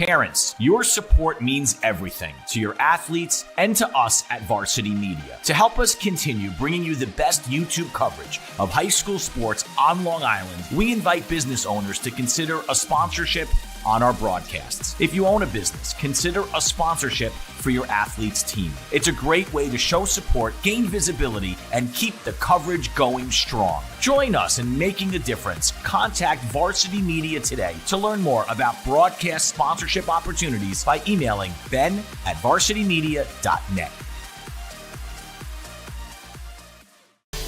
Parents, your support means everything to your athletes and to us at Varsity Media. To help us continue bringing you the best YouTube coverage of high school sports on Long Island, we invite business owners to consider a sponsorship on our broadcasts. If you own a business, consider a sponsorship for your athlete's team. It's a great way to show support, gain visibility, and keep the coverage going strong. Join us in making a difference. Contact Varsity Media today to learn more about broadcast sponsorship opportunities by emailing ben@varsitymedia.net.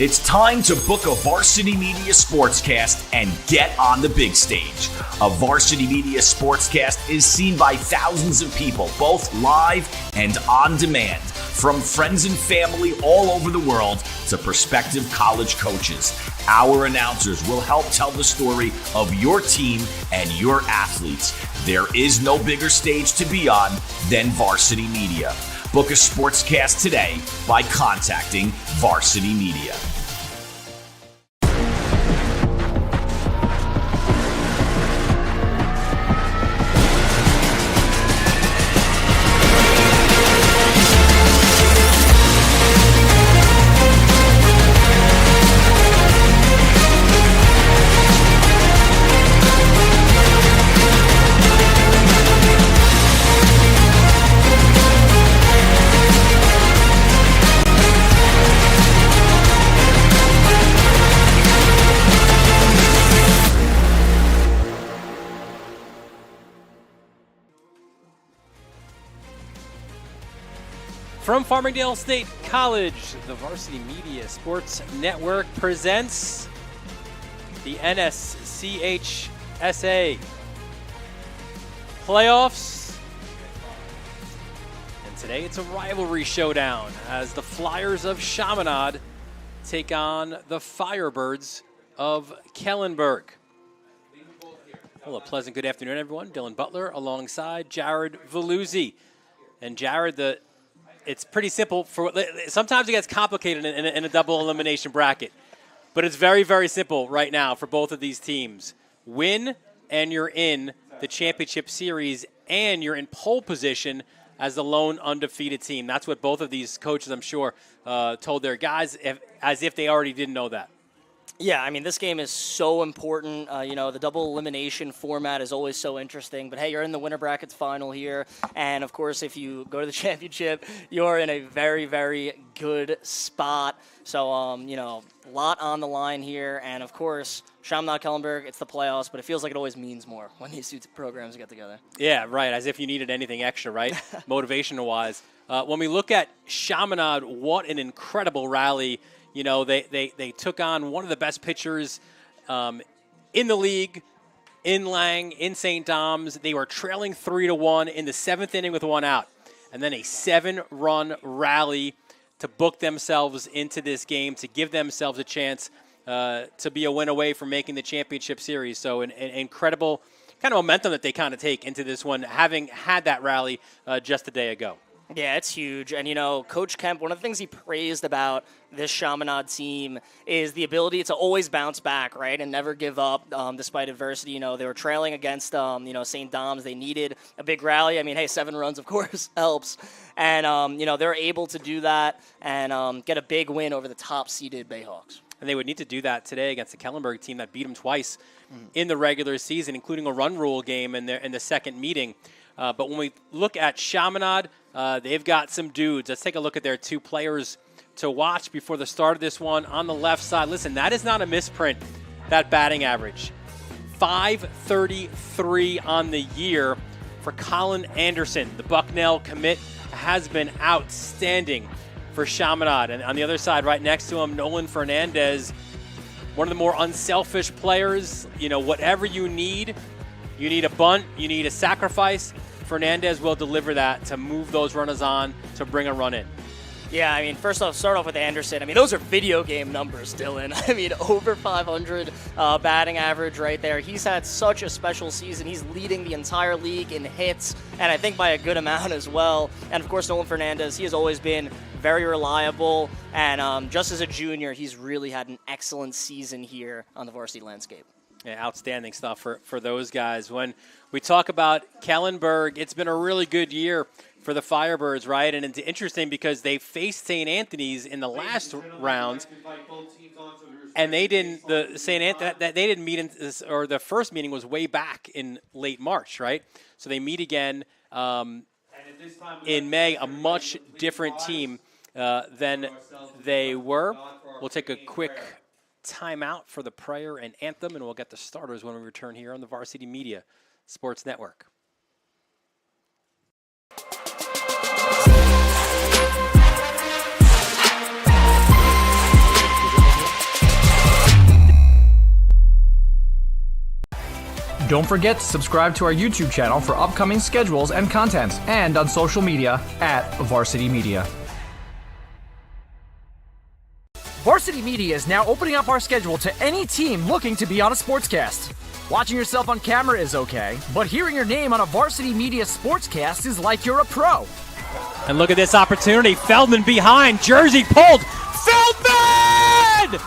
It's time to book a Varsity Media Sportscast and get on the big stage. A Varsity Media Sportscast is seen by thousands of people, both live and on demand, from friends and family all over the world to prospective college coaches. Our announcers will help tell the story of your team and your athletes. There is no bigger stage to be on than Varsity Media. Book a sportscast today by contacting Varsity Media. From Farmingdale State College, the Varsity Media Sports Network presents the NSCHSAA playoffs. And today it's a rivalry showdown as the Flyers of Chaminade take on the Firebirds of Kellenberg. Well, a pleasant good afternoon, everyone. Dylan Butler alongside Jared Veluzzi. And Jared, it's pretty simple. Sometimes it gets complicated in a double elimination bracket, but it's very, very simple right now for both of these teams. Win, and you're in the championship series, and you're in pole position as the lone undefeated team. That's what both of these coaches, I'm sure, told their guys, as if they already didn't know that. Yeah, I mean, this game is so important. The double elimination format is always so interesting. But, hey, you're in the winner brackets final here. And, of course, if you go to the championship, you're in a very, very good spot. So, a lot on the line here. And, of course, Chaminade, Kellenberg, it's the playoffs. But it feels like it always means more when these two programs get together. Yeah, right, as if you needed anything extra, right, motivational-wise. When we look at Chaminade, what an incredible rally. They took on one of the best pitchers in the league, in Lang, in St. Dom's. They were trailing 3-1 in the 7th inning with one out. And then a 7-run rally to book themselves into this game, to give themselves a chance to be a win away from making the championship series. So an incredible kind of momentum that they kind of take into this one, having had that rally just a day ago. Yeah, it's huge. And, Coach Kemp, one of the things he praised about this Chaminade team is the ability to always bounce back, right, and never give up despite adversity. They were trailing against, St. Dom's. They needed a big rally. I mean, hey, 7 runs, of course, helps. And, they're able to do that and get a big win over the top-seeded Bayhawks. And they would need to do that today against the Kellenberg team that beat them twice in the regular season, including a run rule game in the second meeting. But when we look at Chaminade, they've got some dudes. Let's take a look at their 2 players to watch before the start of this one. On the left side, listen, that is not a misprint, that batting average. .533 on the year for Colin Anderson. The Bucknell commit has been outstanding for Chaminade. And on the other side, right next to him, Nolan Fernandez, one of the more unselfish players. Whatever you need a bunt, you need a sacrifice, Fernandez will deliver that to move those runners on to bring a run in. Yeah, I mean, first off, start off with Anderson. I mean, those are video game numbers, Dylan. I mean, over 500 batting average right there. He's had such a special season. He's leading the entire league in hits, and I think by a good amount as well. And, of course, Nolan Fernandez, he has always been very reliable. And just as a junior, he's really had an excellent season here on the varsity landscape. Yeah, outstanding stuff for those guys. When we talk about Kellenberg, it's been a really good year for the Firebirds, right? And it's interesting because they faced St. Anthony's in the last round, and they didn't. The St. Anthony that they didn't meet in this, or the first meeting was way back in late March, right? So they meet again in May, a much different team than they were. We'll take a quick timeout for the prayer and anthem, and we'll get the starters when we return here on the Varsity Media Sports Network. Don't forget to subscribe to our YouTube channel for upcoming schedules and content, and on social media at Varsity Media. Varsity Media is now opening up our schedule to any team looking to be on a sportscast. Watching yourself on camera is okay, but hearing your name on a Varsity Media sportscast is like you're a pro. And look at this opportunity. Feldman behind. Jersey pulled. Feldman!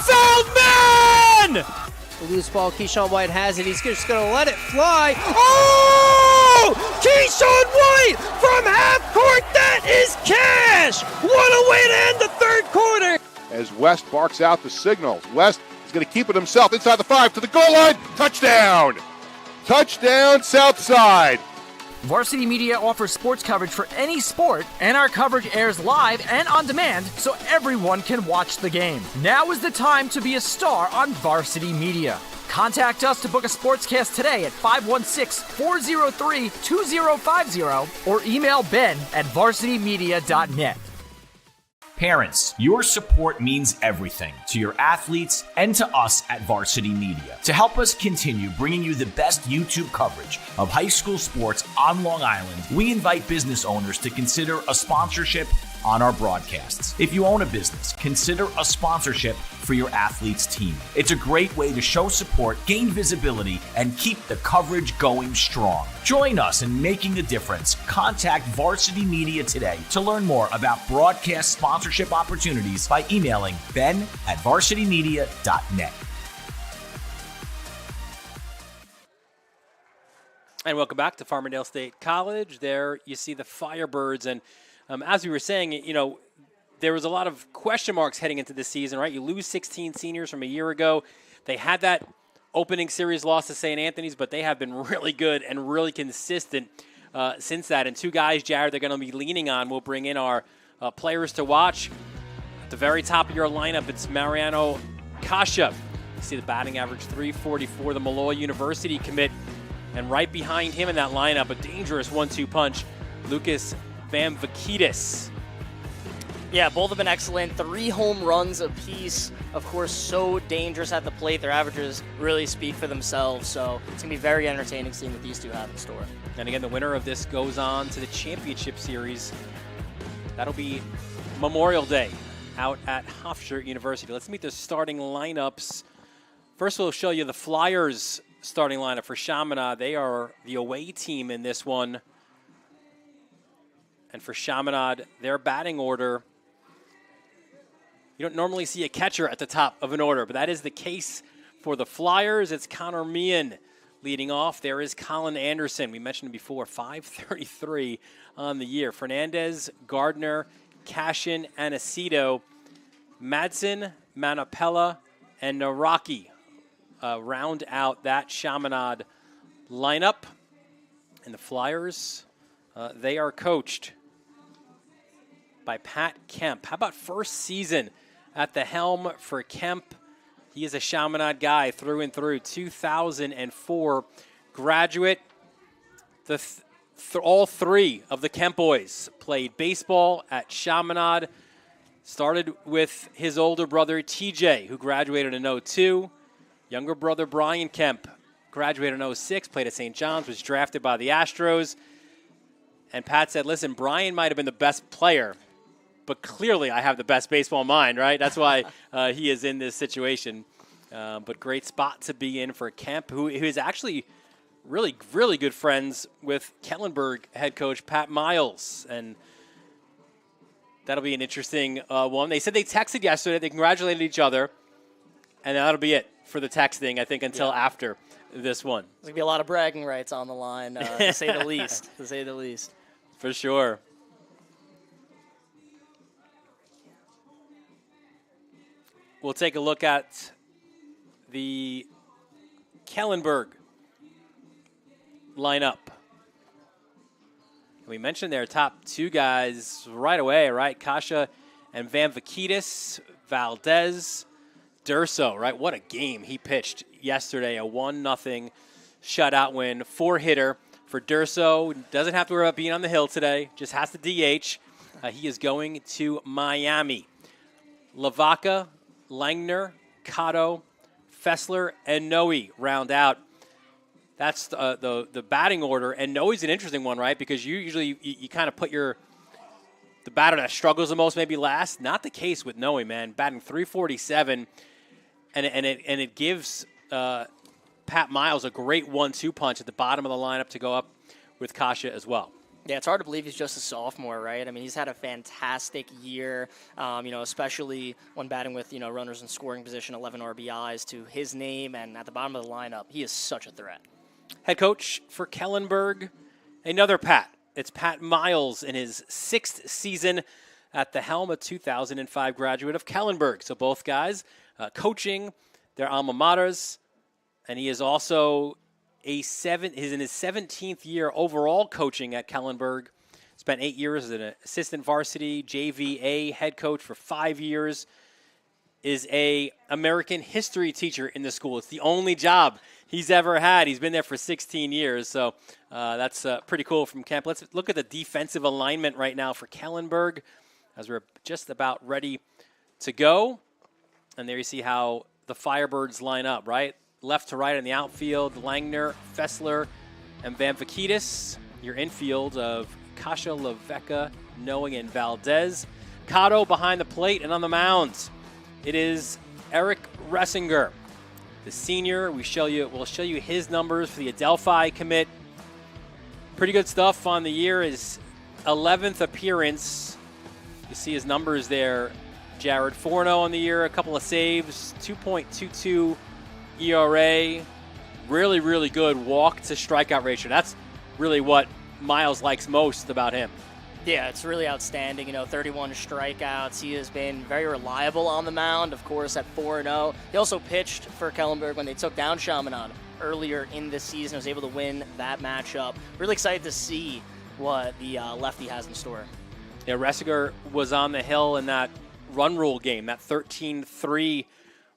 Feldman! The loose ball, Keyshawn White has it. He's just going to let it fly. Oh! Keyshawn White from half court. That is cash! What a way to end the third quarter! As West barks out the signals. West is going to keep it himself inside the 5 to the goal line. Touchdown! Touchdown, Southside! Varsity Media offers sports coverage for any sport, and our coverage airs live and on demand so everyone can watch the game. Now is the time to be a star on Varsity Media. Contact us to book a sportscast today at 516-403-2050 or email ben@varsitymedia.net. Parents, your support means everything to your athletes and to us at Varsity Media. To help us continue bringing you the best YouTube coverage of high school sports on Long Island, we invite business owners to consider a sponsorship on our broadcasts. If you own a business, consider a sponsorship for your athlete's team. It's a great way to show support, gain visibility, and keep the coverage going strong. Join us in making a difference. Contact Varsity Media today to learn more about broadcast sponsorship opportunities by emailing ben@varsitymedia.net. And welcome back to Farmingdale State College. There you see the Firebirds, and as we were saying, you know, there was a lot of question marks heading into this season, right? You lose 16 seniors from a year ago. They had that opening series loss to St. Anthony's, but they have been really good and really consistent since that. And two guys, Jared, they're going to be leaning on. We'll bring in our players to watch. At the very top of your lineup, it's Mariano Kasha. You see the batting average, .344, the Malloy University commit. And right behind him in that lineup, a dangerous 1-2 punch, Lucas Van Vakidis. Yeah, both have been excellent. 3 home runs apiece. Of course, so dangerous at the plate. Their averages really speak for themselves. So it's going to be very entertaining seeing what these two have in store. And again, the winner of this goes on to the championship series. That'll be Memorial Day out at Hofstra University. Let's meet the starting lineups. First, we'll show you the Flyers starting lineup for Chaminade. They are the away team in this one. And for Chaminade, their batting order, you don't normally see a catcher at the top of an order, but that is the case for the Flyers. It's Connor Meehan leading off. There is Colin Anderson. We mentioned him before, .533 on the year. Fernandez, Gardner, Cashin, Aniceto, Madsen, Manapella, and Naraki round out that Chaminade lineup. And the Flyers, they are coached by Pat Kemp. How about first season at the helm for Kemp? He is a Chaminade guy through and through. 2004 graduate. All 3 of the Kemp boys played baseball at Chaminade. Started with his older brother, TJ, who graduated in 2002. Younger brother, Brian Kemp, graduated in 2006, played at St. John's, was drafted by the Astros. And Pat said, listen, Brian might have been the best player, but clearly I have the best baseball mind, right? That's why he is in this situation. But great spot to be in for Kemp, who is actually really, really good friends with Kellenberg head coach Pat Miles. And that'll be an interesting one. They said they texted yesterday. They congratulated each other. And that'll be it for the texting, I think, until after this one. There's going to be a lot of bragging rights on the line, to say the least. To say the least. For sure. We'll take a look at the Kellenberg lineup. We mentioned their top two guys right away, right? Kasha and Van Vakidis, Valdez, Durso, right? What a game he pitched yesterday. A 1-0 shutout win, 4-hitter for Durso. Doesn't have to worry about being on the hill today. Just has to DH. He is going to Miami. Lavaca, Langner, Cotto, Fessler, and Noe round out. That's the batting order. And Noe's an interesting one, right? Because you usually you kind of put the batter that struggles the most maybe last. Not the case with Noe, man. Batting .347, and it gives Pat Miles a great 1-2 punch at the bottom of the lineup to go up with Kasha as well. Yeah, it's hard to believe he's just a sophomore, right? I mean, he's had a fantastic year, especially when batting with, runners in scoring position, 11 RBIs to his name, and at the bottom of the lineup, he is such a threat. Head coach for Kellenberg, another Pat. It's Pat Miles in his 6th season at the helm, a 2005 graduate of Kellenberg. So both guys coaching their alma maters, and he is also he's in his 17th year overall coaching at Kellenberg. Spent 8 years as an assistant varsity JVA head coach for 5 years. Is a American history teacher in the school. It's the only job he's ever had. He's been there for 16 years, so that's pretty cool from Kemp. Let's look at the defensive alignment right now for Kellenberg as we're just about ready to go. And there you see how the Firebirds line up, right? Left to right in the outfield, Langner, Fessler, and Van Vakidis. Your infield of Kasha, Levecka, Noe, and Valdez. Cotto behind the plate and on the mound. It is Eric Ressinger, the senior. We'll show you his numbers for the Adelphi commit. Pretty good stuff on the year. His 11th appearance. You see his numbers there, Jared. 4-0 on the year, a couple of saves, 2.22 ERA. Really, really good walk to strikeout ratio. That's really what Miles likes most about him. Yeah, it's really outstanding. 31 strikeouts. He has been very reliable on the mound, of course, at 4-0. He also pitched for Kellenberg when they took down Chaminade earlier in the season. Was able to win that matchup. Really excited to see what the lefty has in store. Yeah, Ressinger was on the hill in that run rule game, that 13-3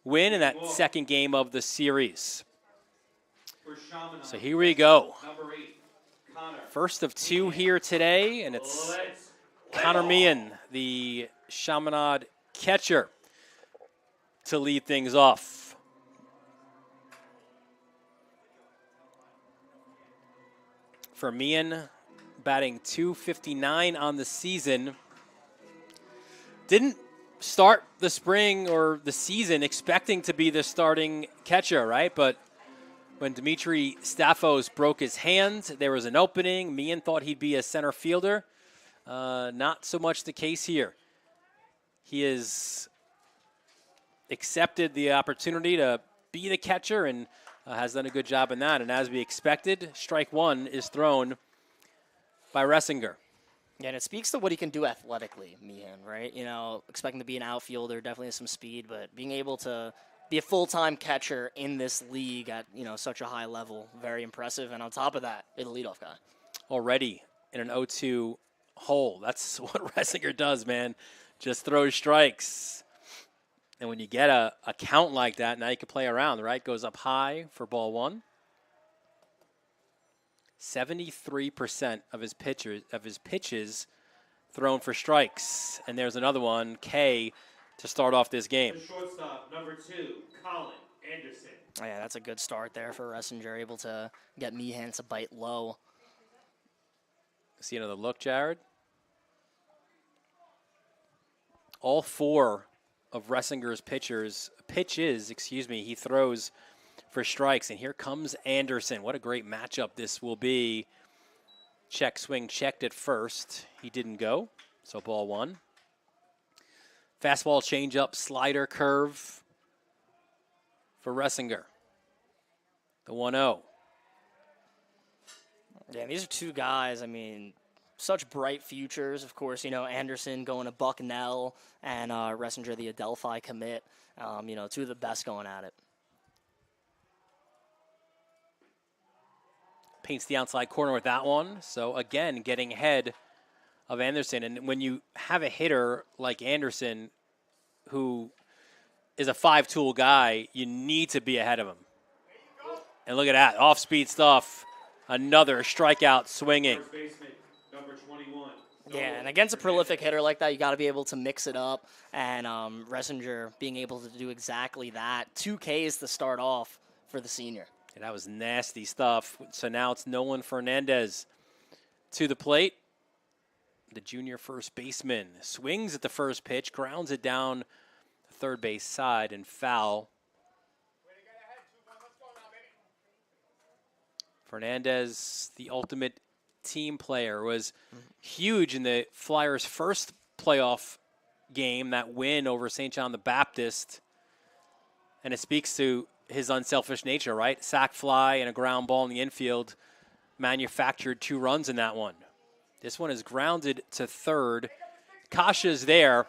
win in that second game of the series. So here we go. First of two here today, and it's Connor Meehan, the Chaminade catcher, to lead things off. For Meehan, batting .259 on the season. Didn't start the spring or the season expecting to be the starting catcher, right? But when Dimitri Staphos broke his hand, there was an opening. Meehan thought he'd be a center fielder. Not so much the case here. He has accepted the opportunity to be the catcher and has done a good job in that. And as we expected, strike one is thrown by Ressinger. Yeah, and it speaks to what he can do athletically, Meehan, right? Expecting to be an outfielder, definitely has some speed, but being able to be a full-time catcher in this league at, such a high level, very impressive. And on top of that, he's a leadoff guy. Already in an 0-2 hole. That's what Ressinger does, man. Just throws strikes. And when you get a count like that, now you can play around, right? Goes up high for ball one. 73% of his pitches thrown for strikes. And there's another one, K, to start off this game. The shortstop, number 2, Colin Anderson. Oh, yeah, that's a good start there for Ressinger, able to get Meehan to bite low. See another look, Jared? All four of Ressinger's pitches, he throws for strikes. And here comes Anderson. What a great matchup this will be. Check swing checked at first. He didn't go, so ball one. Fastball changeup, slider curve for Ressinger. The 1-0. Yeah, these are two guys, I mean, such bright futures. Of course, you know, Anderson going to Bucknell and Ressinger, the Adelphi commit. You know, two of the best going at it. Paints the outside corner with that one. So, again, getting ahead of Anderson. And when you have a hitter like Anderson who is a five-tool guy, you need to be ahead of him. And look at that, off-speed stuff. Another strikeout swinging. First baseman, number 21. Yeah, and against a prolific hitter like that, you got to be able to mix it up. And Ressinger being able to do exactly that. 2 Ks to start off for the senior. And that was nasty stuff. So now it's Nolan Fernandez to the plate. The junior first baseman swings at the first pitch, grounds it down the third base side and foul. Fernandez, the ultimate team player, was huge in the Flyers' first playoff game, that win over St. John the Baptist. And it speaks to his unselfish nature, right? Sac fly and a ground ball in the infield, manufactured 2 runs in that one. This one is grounded to third. Kasha's there,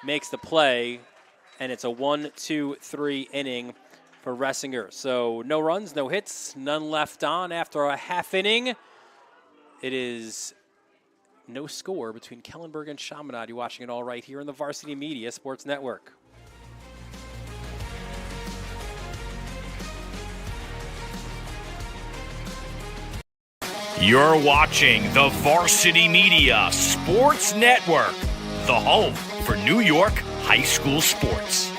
makes the play, and it's a 1-2-3 inning for Ressinger. So no runs, no hits, none left on after a half inning. It is no score between Kellenberg and Chaminade. You're watching it all right here on the Varsity Media Sports Network. You're watching the Varsity Media Sports Network, the home for New York high school sports.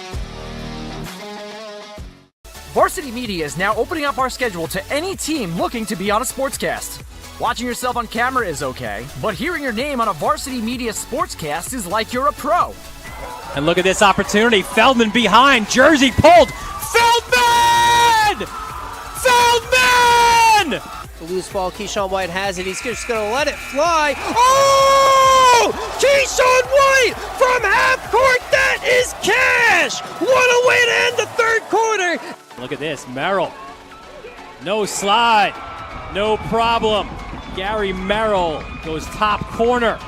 Varsity Media is now opening up our schedule to any team looking to be on a sportscast. Watching yourself on camera is okay, but hearing your name on a Varsity Media sportscast is like you're a pro. And look at this opportunity. Feldman behind. Jersey pulled. Feldman! Feldman! The loose ball, Keyshawn White has it. He's just going to let it fly. Oh! Keyshawn White from half court. That is cash! What a way to end the third quarter. Look at this. Merrill. No slide. No problem. Gary Merrill goes top corner.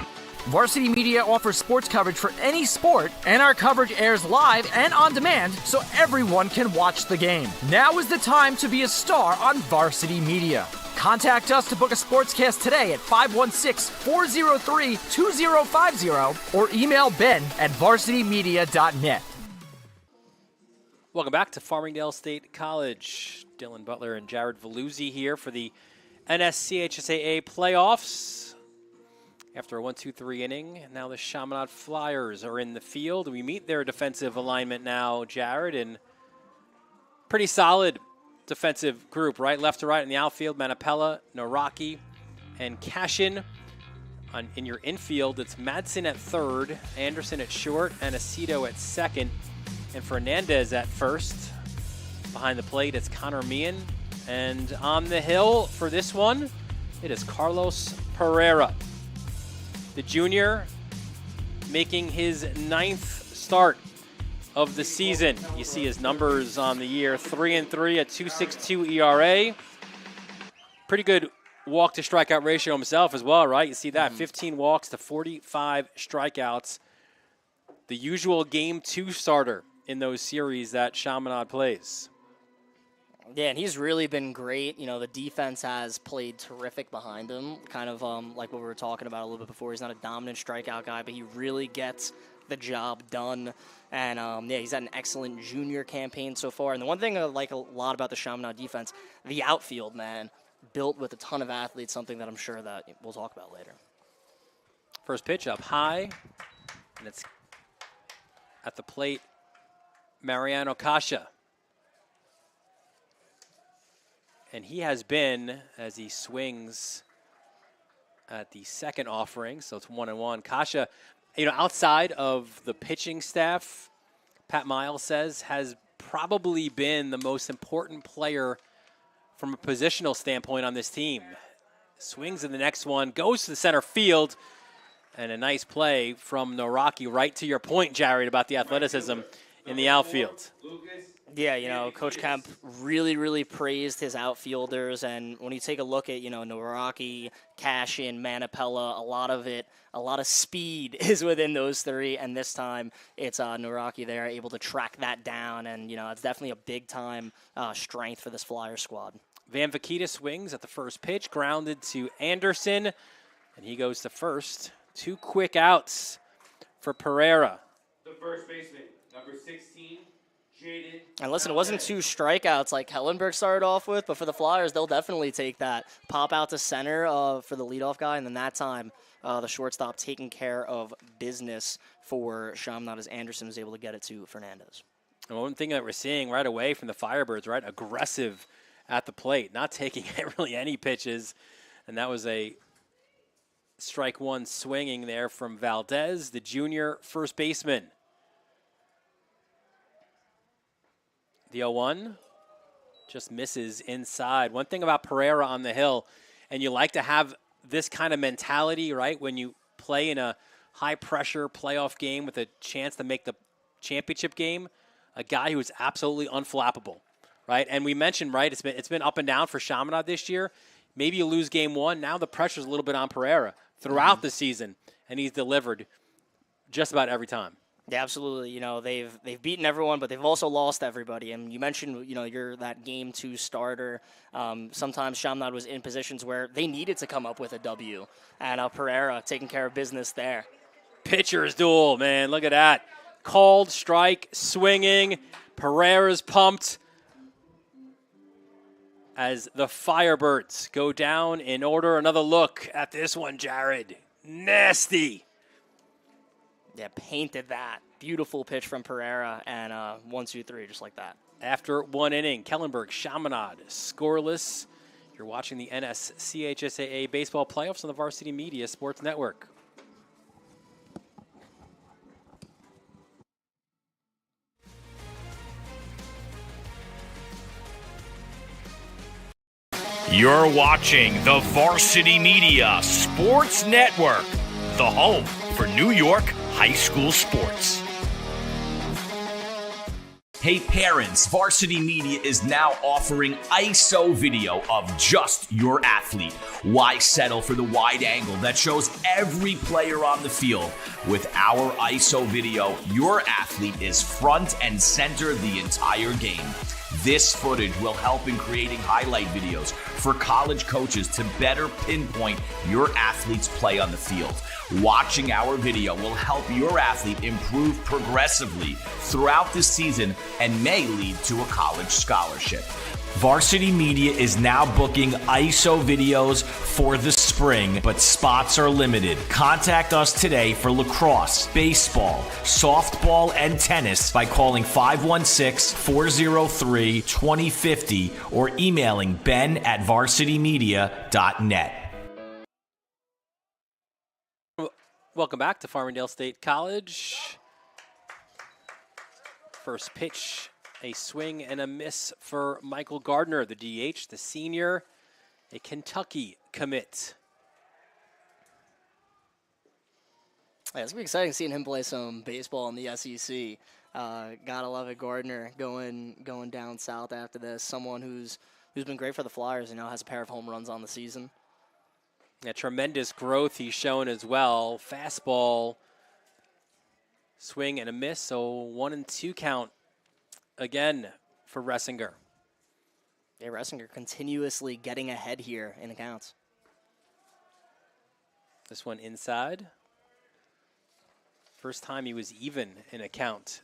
Varsity Media offers sports coverage for any sport, and our coverage airs live and on demand so everyone can watch the game. Now is the time to be a star on Varsity Media. Contact us to book a sportscast today at 516-403-2050 or email ben@varsitymedia.net. Welcome back to Farmingdale State College. Dylan Butler and Jared Veluzzi here for the NSCHSAA playoffs. After a 1-2-3 inning, now the Chaminade Flyers are in the field. We meet their defensive alignment now, Jared, and pretty solid defensive group, right? Left to right in the outfield, Manapella, Noraki, and Cashin. In your infield, it's Madsen at third, Anderson at short, and Aceto at second, and Fernandez at first. Behind the plate, it's Connor Meehan. And on the hill for this one, it is Carlos Pereira. The junior making his 9th start of the season. You see his numbers on the year, 3-3, a 2.62 ERA. Pretty good walk to strikeout ratio himself as well, right? You see that, 15 walks to 45 strikeouts. The usual game 2 starter in those series that Chaminade plays. Yeah, and he's really been great. You know, the defense has played terrific behind him, kind of like what we were talking about a little bit before. He's not a dominant strikeout guy, but he really gets the job done. And, yeah, he's had an excellent junior campaign so far. And the one thing I like a lot about the Chaminade defense, the outfield, man, built with a ton of athletes, something that I'm sure that we'll talk about later. First pitch up high, and it's at the plate, Mariano Kasha. And he has been, as he swings at the second offering, so it's 1-1. Kasha, you know, outside of the pitching staff, Pat Miles says, has probably been the most important player from a positional standpoint on this team. Swings in the next one, goes to the center field, and a nice play from Noraki, right to your point, Jared, about the athleticism in the outfield. Yeah, Coach Kemp really praised his outfielders, and when you take a look at, Noraki, Cashin, Manapella, a lot of speed is within those three, and this time it's Noraki there able to track that down, and, it's definitely a big-time strength for this Flyer squad. Van Vakita swings at the first pitch, grounded to Anderson, and he goes to first. 2 quick outs for Pereira. The first baseman, number 16, Jaden. And listen, it wasn't 2 strikeouts like Kellenberg started off with, but for the Flyers, they'll definitely take that. Pop out to center for the leadoff guy, and then that time the shortstop taking care of business for Chaminade as Anderson was able to get it to Fernandez. And one thing that we're seeing right away from the Firebirds, right, aggressive at the plate, not taking really any pitches, and that was a strike one swinging there from Valdez, the junior first baseman. The 0-1 just misses inside. One thing about Pereira on the hill, and you like to have this kind of mentality, right, when you play in a high-pressure playoff game with a chance to make the championship game, a guy who is absolutely unflappable, right? And we mentioned, right, it's been up and down for Chaminade this year. Maybe you lose game 1. Now the pressure's a little bit on Pereira throughout the season, and he's delivered just about every time. Yeah, absolutely. They've beaten everyone, but they've also lost everybody. And you mentioned, you're that game 2 starter. Sometimes Chaminade was in positions where they needed to come up with a W, and Pereira taking care of business there. Pitcher's duel, man. Look at that. Called strike, swinging. Pereira's pumped as the Firebirds go down in order. Another look at this one, Jared. Nasty. Yeah, painted that. Beautiful pitch from Pereira, and 1, 2, 3, just like that. After 1 inning, Kellenberg, Chaminade, scoreless. You're watching the NSCHSAA baseball playoffs on the Varsity Media Sports Network. You're watching the Varsity Media Sports Network, the home for New York high school sports. Hey parents, Varsity Media is now offering ISO video of just your athlete. Why settle for the wide angle that shows every player on the field? With our ISO video, your athlete is front and center the entire game. This footage will help in creating highlight videos for college coaches to better pinpoint your athlete's play on the field. Watching our video will help your athlete improve progressively throughout the season and may lead to a college scholarship. Varsity Media is now booking ISO videos for the spring, but spots are limited. Contact us today for lacrosse, baseball, softball, and tennis by calling 516-403-2050 or emailing ben@varsitymedia.net. Welcome back to Farmingdale State College. First pitch, a swing and a miss for Michael Gardner, the DH, the senior, a Kentucky commit. Yeah, it's going to be exciting seeing him play some baseball in the SEC. Gotta love it, Gardner going down south after this. Someone who's been great for the Flyers, has a pair of home runs on the season. Yeah, tremendous growth he's shown as well. Fastball, swing and a miss, so 1-2 count again for Ressinger. Yeah, Ressinger continuously getting ahead here in the counts. This one inside. First time he was even in a count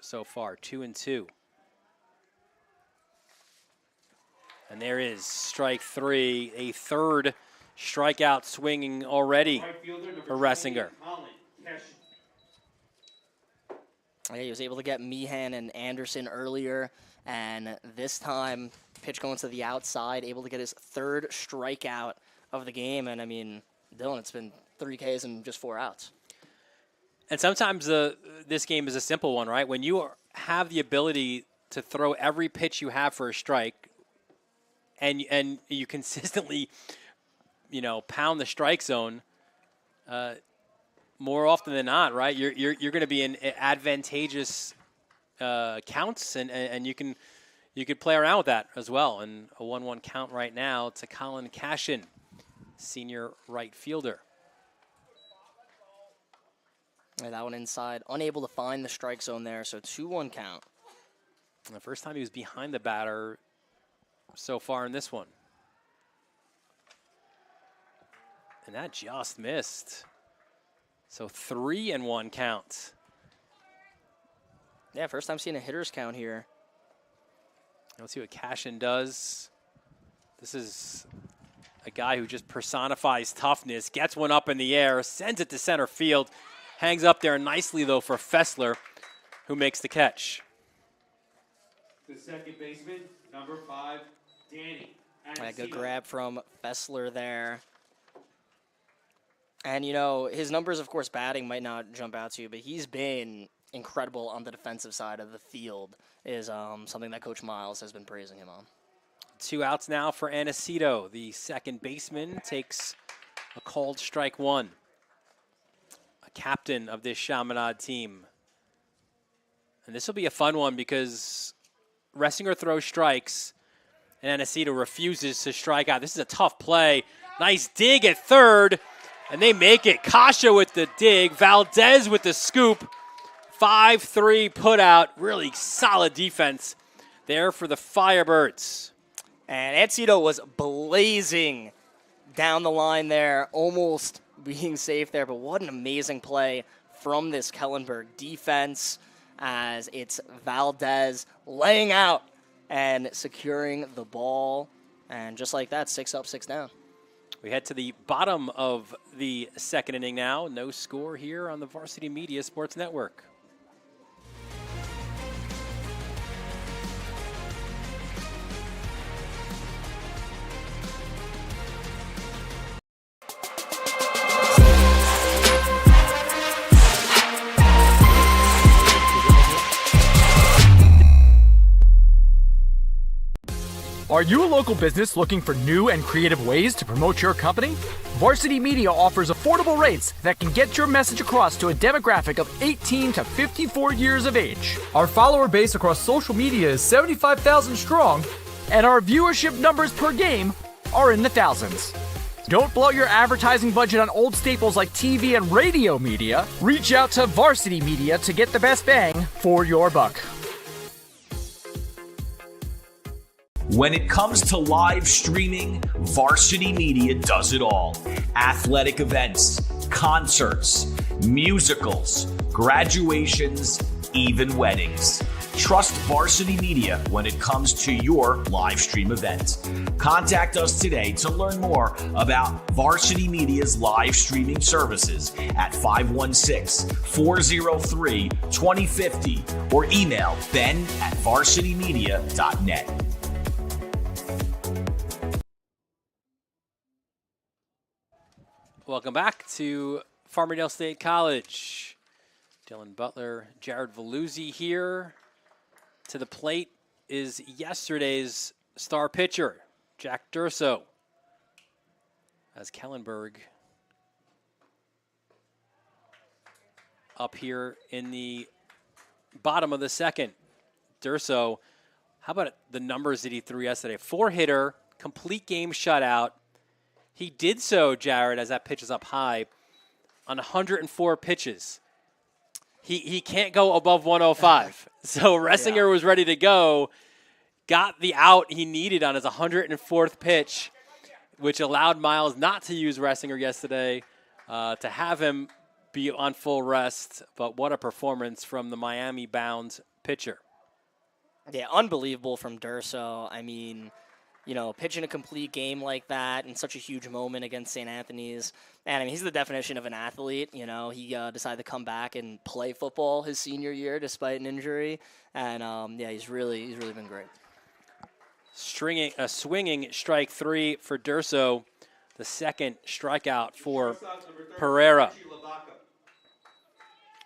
so far, 2-2. And there is strike 3, a third strikeout swinging already for Ressinger. Yeah, he was able to get Meehan and Anderson earlier, and this time, pitch going to the outside, able to get his third strikeout of the game. And, Dylan, it's been 3 Ks and just 4 outs. And sometimes this game is a simple one, right? When you have the ability to throw every pitch you have for a strike, and you consistently pound the strike zone, more often than not, right? You're going to be in an advantageous counts, and you could play around with that as well. And a 1-1 count right now to Colin Cashin, senior right fielder. And that one inside, unable to find the strike zone there, so 2-1 count. And the first time he was behind the batter so far in this one. And that just missed. So 3-1 count. Yeah, first time seeing a hitter's count here. Let's see what Cashin does. This is a guy who just personifies toughness, gets one up in the air, sends it to center field, hangs up there nicely, though, for Fessler, who makes the catch. The second baseman, number 5, Danny. A good grab from Fessler there. And, you know, his numbers, of course, batting might not jump out to you, but he's been incredible on the defensive side of the field, is something that Coach Miles has been praising him on. 2 outs now for Aniceto. The second baseman takes a called strike 1. A captain of this Chaminade team. And this will be a fun one because Ressinger throws strikes, and Aniceto refuses to strike out. This is a tough play. Nice dig at third, and they make it. Kasha with the dig, Valdez with the scoop. 5-3 put out. Really solid defense there for the Firebirds. And Aniceto was blazing down the line there, almost being safe there, but what an amazing play from this Kellenberg defense as it's Valdez laying out and securing the ball. And just like that, 6 up, 6 down. We head to the bottom of the second inning now. No score here on the Varsity Media Sports Network. Are you a local business looking for new and creative ways to promote your company? Varsity Media offers affordable rates that can get your message across to a demographic of 18 to 54 years of age. Our follower base across social media is 75,000 strong, and our viewership numbers per game are in the thousands. Don't blow your advertising budget on old staples like TV and radio media. Reach out to Varsity Media to get the best bang for your buck. When it comes to live streaming, Varsity Media does it all. Athletic events, concerts, musicals, graduations, even weddings. Trust Varsity Media when it comes to your live stream event. Contact us today to learn more about Varsity Media's live streaming services at 516-403-2050 or email ben@varsitymedia.net. Welcome back to Farmingdale State College. Dylan Butler, Jared Veluzzi here. To the plate is yesterday's star pitcher, Jack Durso. As Kellenberg up here in the bottom of the second. Durso, how about the numbers that he threw yesterday? 4-hitter, complete game shutout. He did so, Jared, as that pitch is up high, on 104 pitches. He can't go above 105. So Ressinger was ready to go, got the out he needed on his 104th pitch, which allowed Miles not to use Ressinger yesterday, to have him be on full rest. But what a performance from the Miami-bound pitcher. Yeah, unbelievable from Durso. I mean, you know, pitching a complete game like that in such a huge moment against St. Anthony's. And, I mean, he's the definition of an athlete. You know, he decided to come back and play football his senior year despite an injury. And, yeah, he's really been great. Swinging strike 3 for Durso, the second strikeout for Pereira.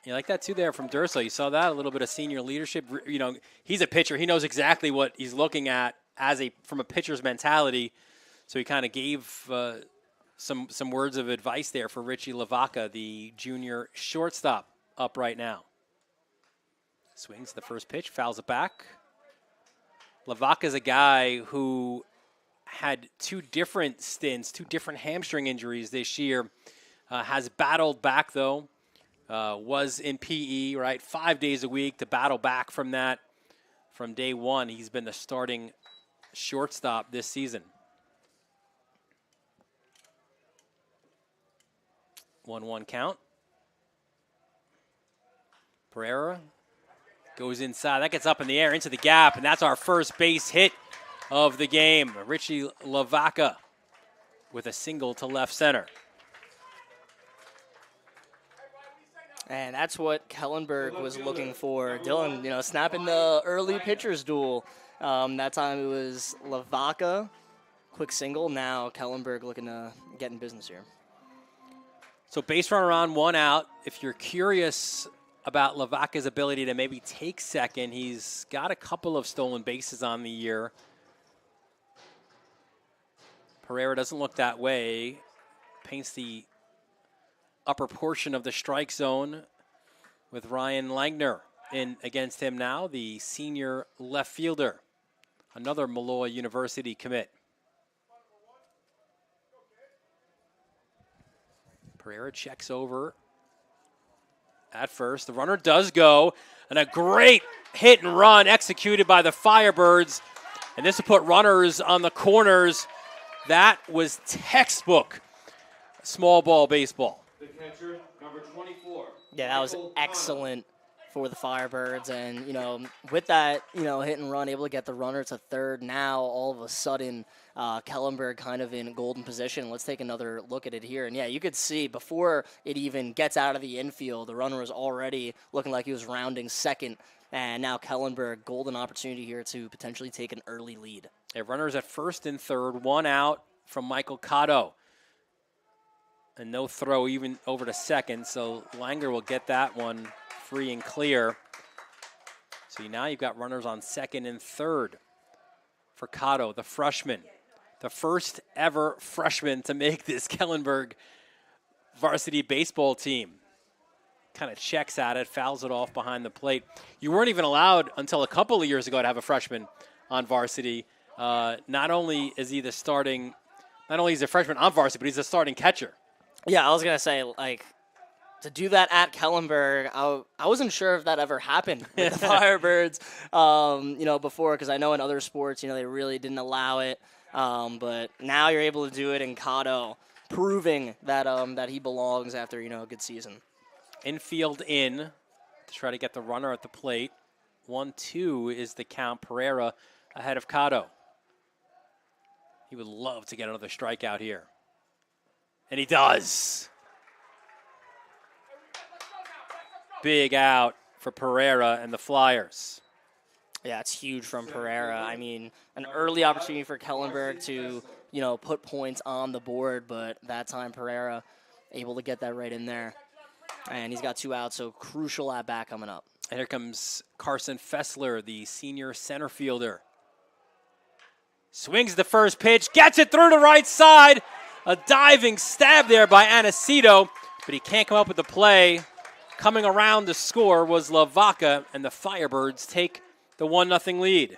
You like that, too, there from Durso. You saw that, a little bit of senior leadership. You know, he's a pitcher. He knows exactly what he's looking at from a pitcher's mentality. So he kind of gave some words of advice there for Richie Lavaca, the junior shortstop, up right now. Swings the first pitch, fouls it back. Lavaca is a guy who had 2 different stints, 2 different hamstring injuries this year. Has battled back, though. Was in PE, right? 5 days a week to battle back from that. From day one, he's been the starting shortstop this season. 1-1 count. Pereira goes inside. That gets up in the air into the gap, and that's our first base hit of the game. Richie Lavaca with a single to left center. And that's what Kellenberg was looking for. Dylan, snapping the early pitcher's duel. That time it was Lavaca, quick single. Now Kellenberg looking to get in business here. So base runner on, 1 out. If you're curious about Lavaca's ability to maybe take second, he's got a couple of stolen bases on the year. Pereira doesn't look that way. Paints the upper portion of the strike zone with Ryan Langner in against him now, the senior left fielder, another Malloy University commit. Pereira checks over at first. The runner does go, and a great hit and run executed by the Firebirds. And this will put runners on the corners. That was textbook small ball baseball. The catcher, number 24. Yeah, that was excellent for the Firebirds. And, with that, hit and run, able to get the runner to third. Now, all of a sudden, Kellenberg kind of in golden position. Let's take another look at it here. And, yeah, you could see before it even gets out of the infield, the runner was already looking like he was rounding second. And now Kellenberg, golden opportunity here to potentially take an early lead. Yeah, runners at first and third, 1 out from Michael Cotto. And no throw even over to second, so Langer will get that one free and clear. So now you've got runners on second and third for Cotto, the freshman. The first ever freshman to make this Kellenberg varsity baseball team. Kind of checks at it, fouls it off behind the plate. You weren't even allowed until a couple of years ago to have a freshman on varsity. Not only is he a freshman on varsity, but he's a starting catcher. Yeah, I was going to say, to do that at Kellenberg, I wasn't sure if that ever happened with the Firebirds, before, because I know in other sports, they really didn't allow it. But now you're able to do it in Cotto, proving that he belongs after, a good season. Infield in to try to get the runner at the plate. 1-2 is the count. Pereira ahead of Cotto. He would love to get another strikeout here. And he does. Big out for Pereira and the Flyers. Yeah, it's huge from Pereira. I mean, an early opportunity for Kellenberg to, put points on the board, but that time Pereira able to get that right in there. And he's got 2 outs, so crucial at bat coming up. And here comes Carson Fessler, the senior center fielder. Swings the first pitch, gets it through the right side. A diving stab there by Aniceto, but he can't come up with the play. Coming around to score was Lavaca, and the Firebirds take the 1-0 lead.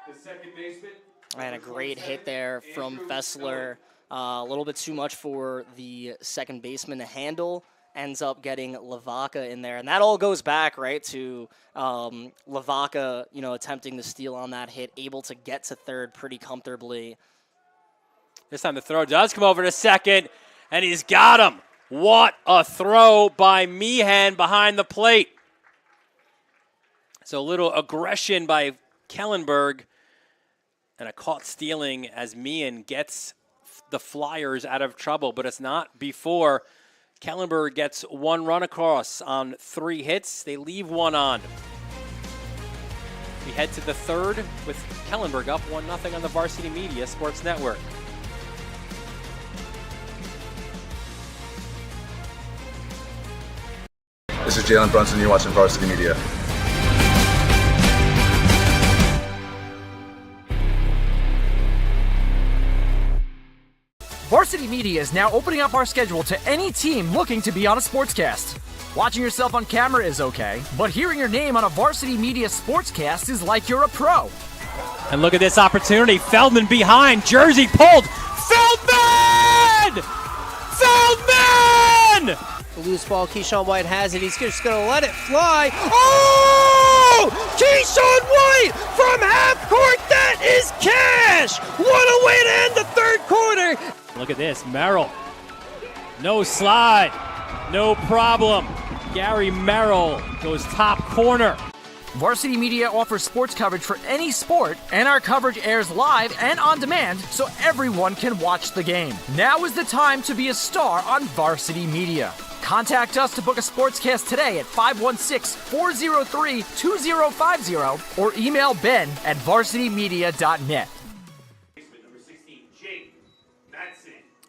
The second baseman. And a great hit there from Fessler. A little bit too much for the second baseman to handle. Ends up getting Lavaca in there. And that all goes back, right, to Lavaca, attempting to steal on that hit, able to get to third pretty comfortably. This time the throw does come over to second, and he's got him. What a throw by Meehan behind the plate. So a little aggression by Kellenberg, and a caught stealing as Meehan gets the Flyers out of trouble, but it's not before Kellenberg gets 1 run across on 3 hits. They leave 1 on. We head to the third with Kellenberg up 1-0 on the Varsity Media Sports Network. This is Jalen Brunson. You're watching Varsity Media. Varsity Varsity Media is now opening up our schedule to any team looking to be on a sportscast. Watching yourself on camera is okay, but hearing your name on a Varsity Media sportscast is like you're a pro. And look at this opportunity. Feldman behind. Jersey pulled. Feldman! Feldman! The loose ball, Keyshawn White has it. He's just going to let it fly. Oh! Keyshawn White from half court. That is cash! What a way to end the third quarter. Look at this. Merrill. No slide. No problem. Gary Merrill goes top corner. Varsity Media offers sports coverage for any sport, and our coverage airs live and on demand so everyone can watch the game. Now is the time to be a star on Varsity Media. Contact us to book a sportscast today at 516-403-2050 or email ben@varsitymedia.net.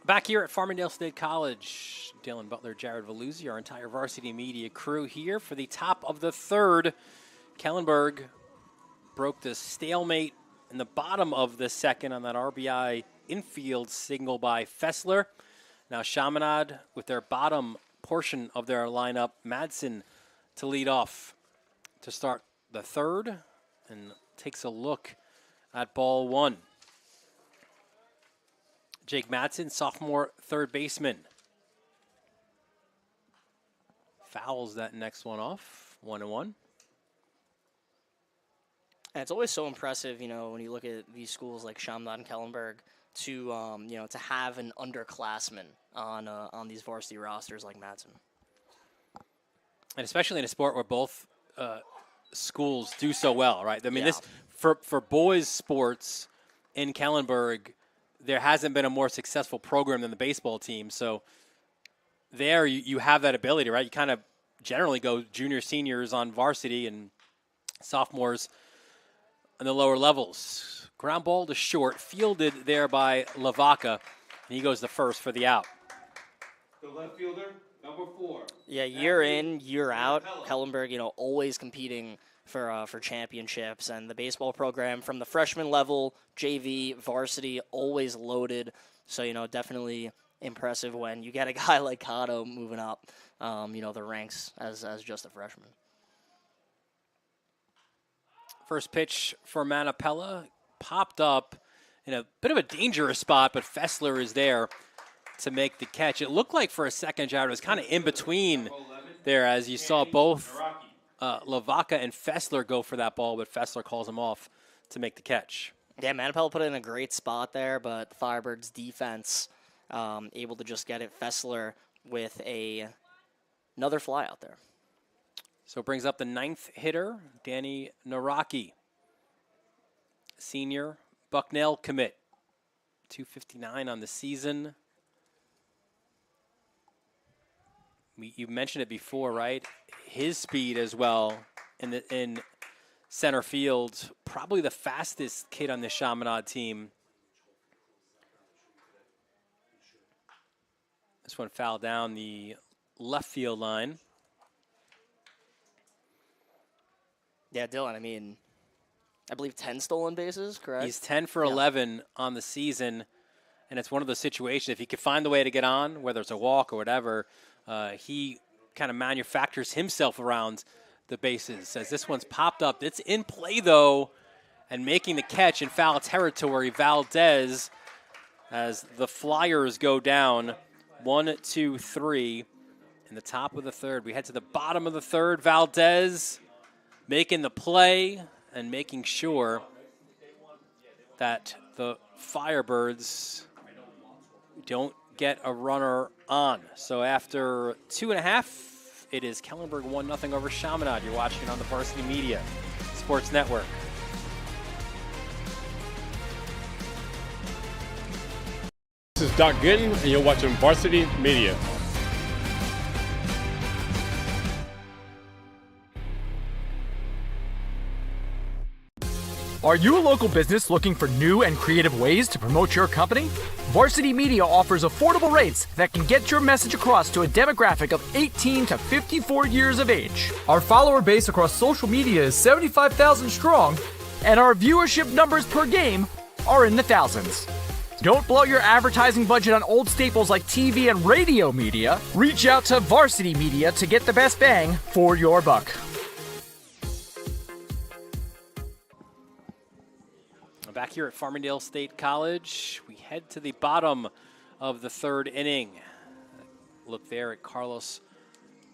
Back here at Farmingdale State College, Dylan Butler, Jared Veluzzi, our entire Varsity Media crew here for the top of the third. Kellenberg broke the stalemate in the bottom of the second on that RBI infield signal by Fessler. Now Chaminade with their bottom portion of their lineup, Madsen to lead off to start the third and takes a look at ball one. Jake Madsen, sophomore third baseman. Fouls that next one off, 1-1. And it's always so impressive, when you look at these schools like Chaminade and Kellenberg, to to have an underclassman on these varsity rosters like Madsen. And especially in a sport where both schools do so well, right? I mean, this for boys sports in Kellenberg, there hasn't been a more successful program than the baseball team. So there you have that ability, right? You kind of generally go junior, seniors on varsity and sophomores in the lower levels. Ground ball to short, fielded there by Lavaca, and he goes to first for the out. The left fielder, number 4. Yeah, year in, year out, Kellenberg, always competing for championships, and the baseball program from the freshman level, JV, varsity, always loaded. So, definitely impressive when you get a guy like Cotto moving up, the ranks as just a freshman. First pitch for Manapella, popped up in a bit of a dangerous spot, but Fessler is there to make the catch. It looked like for a second, Jared, it was kind of in between there as you saw both Lavaca and Fessler go for that ball, but Fessler calls him off to make the catch. Yeah, Manapella put it in a great spot there, but the Firebirds defense able to just get it. Fessler with another fly out there. So it brings up the 9th hitter, Danny Naraki. Senior Bucknell commit. 259 on the season. You mentioned it before, right? His speed as well in center field. Probably the fastest kid on the Chaminade team. This one fouled down the left field line. Yeah, Dylan, I believe 10 stolen bases, correct? He's 10 for 11 on the season, and it's one of those situations, if he could find the way to get on, whether it's a walk or whatever, he kind of manufactures himself around the bases. As this one's popped up, it's in play, though, and making the catch in foul territory, Valdez, as the Flyers go down 1-2-3 in the top of the third. We head to the bottom of the third. Valdez making the play and making sure that the Firebirds don't get a runner on. So after 2.5, it is Kellenberg 1-0 over Chaminade. You're watching on the Varsity Media Sports Network. This is Doc Gooden, and you're watching Varsity Media. Are you a local business looking for new and creative ways to promote your company? Varsity Media offers affordable rates that can get your message across to a demographic of 18 to 54 years of age. Our follower base across social media is 75,000 strong, and our viewership numbers per game are in the thousands. Don't blow your advertising budget on old staples like TV and radio media. Reach out to Varsity Media to get the best bang for your buck. Back here at Farmingdale State College, we head to the bottom of the third inning. Look there at Carlos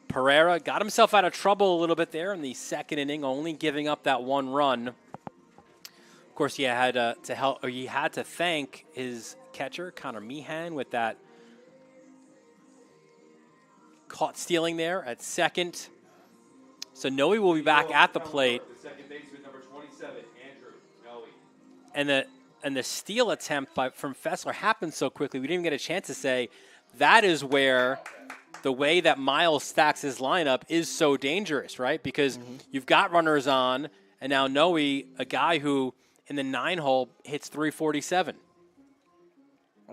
Pereira. Got himself out of trouble a little bit there in the second inning, only giving up that one run. Of course, he had to thank his catcher, Connor Meehan, with that caught stealing there at second. So Noe will be back at the plate. The second baseman, number 27, Andrew Noe. And the steal attempt from Fessler happened so quickly, we didn't even get a chance to say that is where the way that Miles stacks his lineup is so dangerous, right? Because you've got runners on, and now Noe, a guy who in the 9-hole hits 347.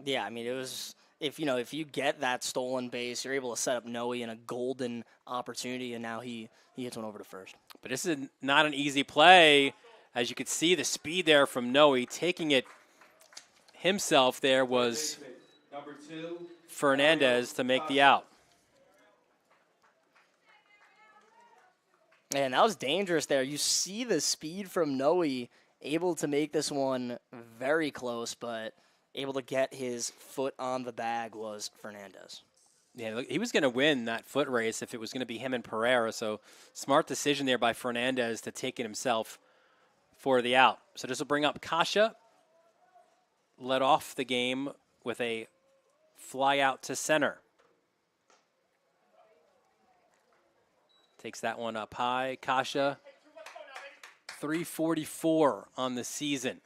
Yeah, I mean, it was if you get that stolen base, you're able to set up Noe in a golden opportunity, and now he hits one over to first. But this is not an easy play. As you could see, the speed there from Noe, taking it himself there was Number 2, Fernandez to make the out. And that was dangerous there. You see the speed from Noe, able to make this one very close, but able to get his foot on the bag was Fernandez. Yeah, look, he was going to win that foot race if it was going to be him and Pereira. So smart decision there by Fernandez to take it himself for the out. So this will bring up Kasha. Led off the game with a fly out to center. Takes that one up high. Kasha, 344 on the season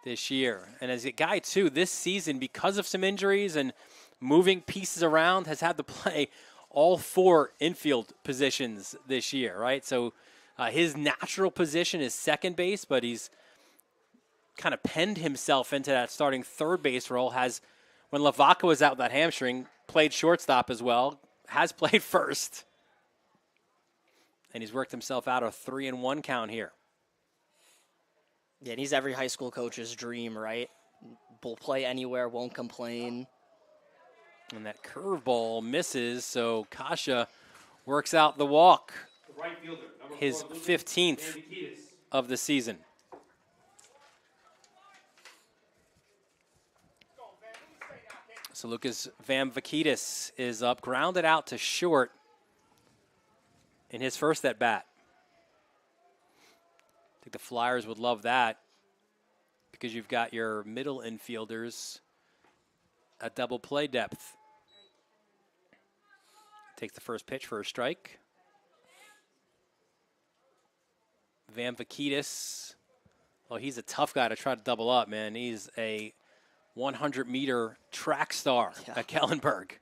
this year. And as a guy, too, this season, because of some injuries and moving pieces around, has had to play all 4 infield positions this year, right? So his natural position is second base, but he's kind of penned himself into that starting third base role. When Lavaca was out with that hamstring, played shortstop as well, has played first. And he's worked himself out a 3-1 count here. Yeah, and he's every high school coach's dream, right? Will play anywhere, won't complain. And that curveball misses, so Kasha works out the walk. the right fielder, number His 4, 15th of the season. So Lucas Van Vakitis is up, grounded out to short in his first at bat. I think the Flyers would love that because you've got your middle infielders at double play depth. Take the first pitch for a strike. Van Vakitis, well, he's a tough guy to try to double up, man. He's a 100-meter track star at Kellenberg.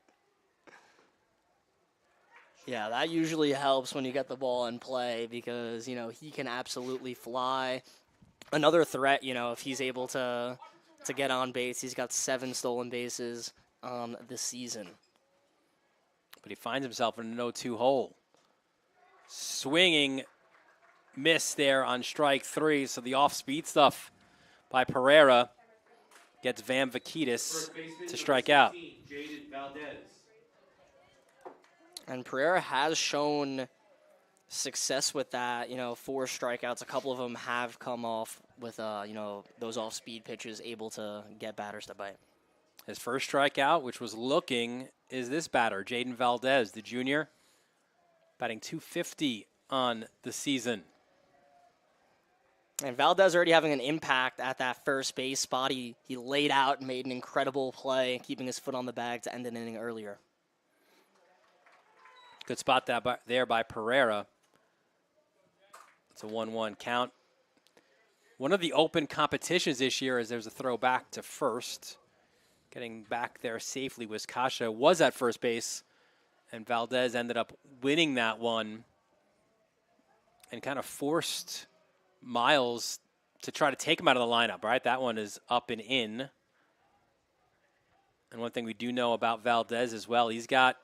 Yeah, that usually helps when you get the ball in play because, you know, he can absolutely fly. Another threat, you know, if he's able to get on base. He's got 7 stolen bases this season. But he finds himself in a 0-2 hole. Swinging miss there on strike 3. So the off-speed stuff by Pereira gets Van Vakitis to strike out. And Pereira has shown success with that. You know, 4 strikeouts. A couple of them have come off with, you know, those off-speed pitches, able to get batters to bite. His first strikeout, which was looking, is this batter, Jaden Valdez, the junior, batting .250 on the season. And Valdez already having an impact at that first base spot. He laid out and made an incredible play, keeping his foot on the bag to end an inning earlier. Good spot there by Pereira. It's a 1-1 count. One of the open competitions this year is there's a throw back to first. Getting back there safely was Kasha, was at first base, and Valdez ended up winning that one and kind of forced Miles to try to take him out of the lineup, right? That one is up and in. And one thing we do know about Valdez as well, he's got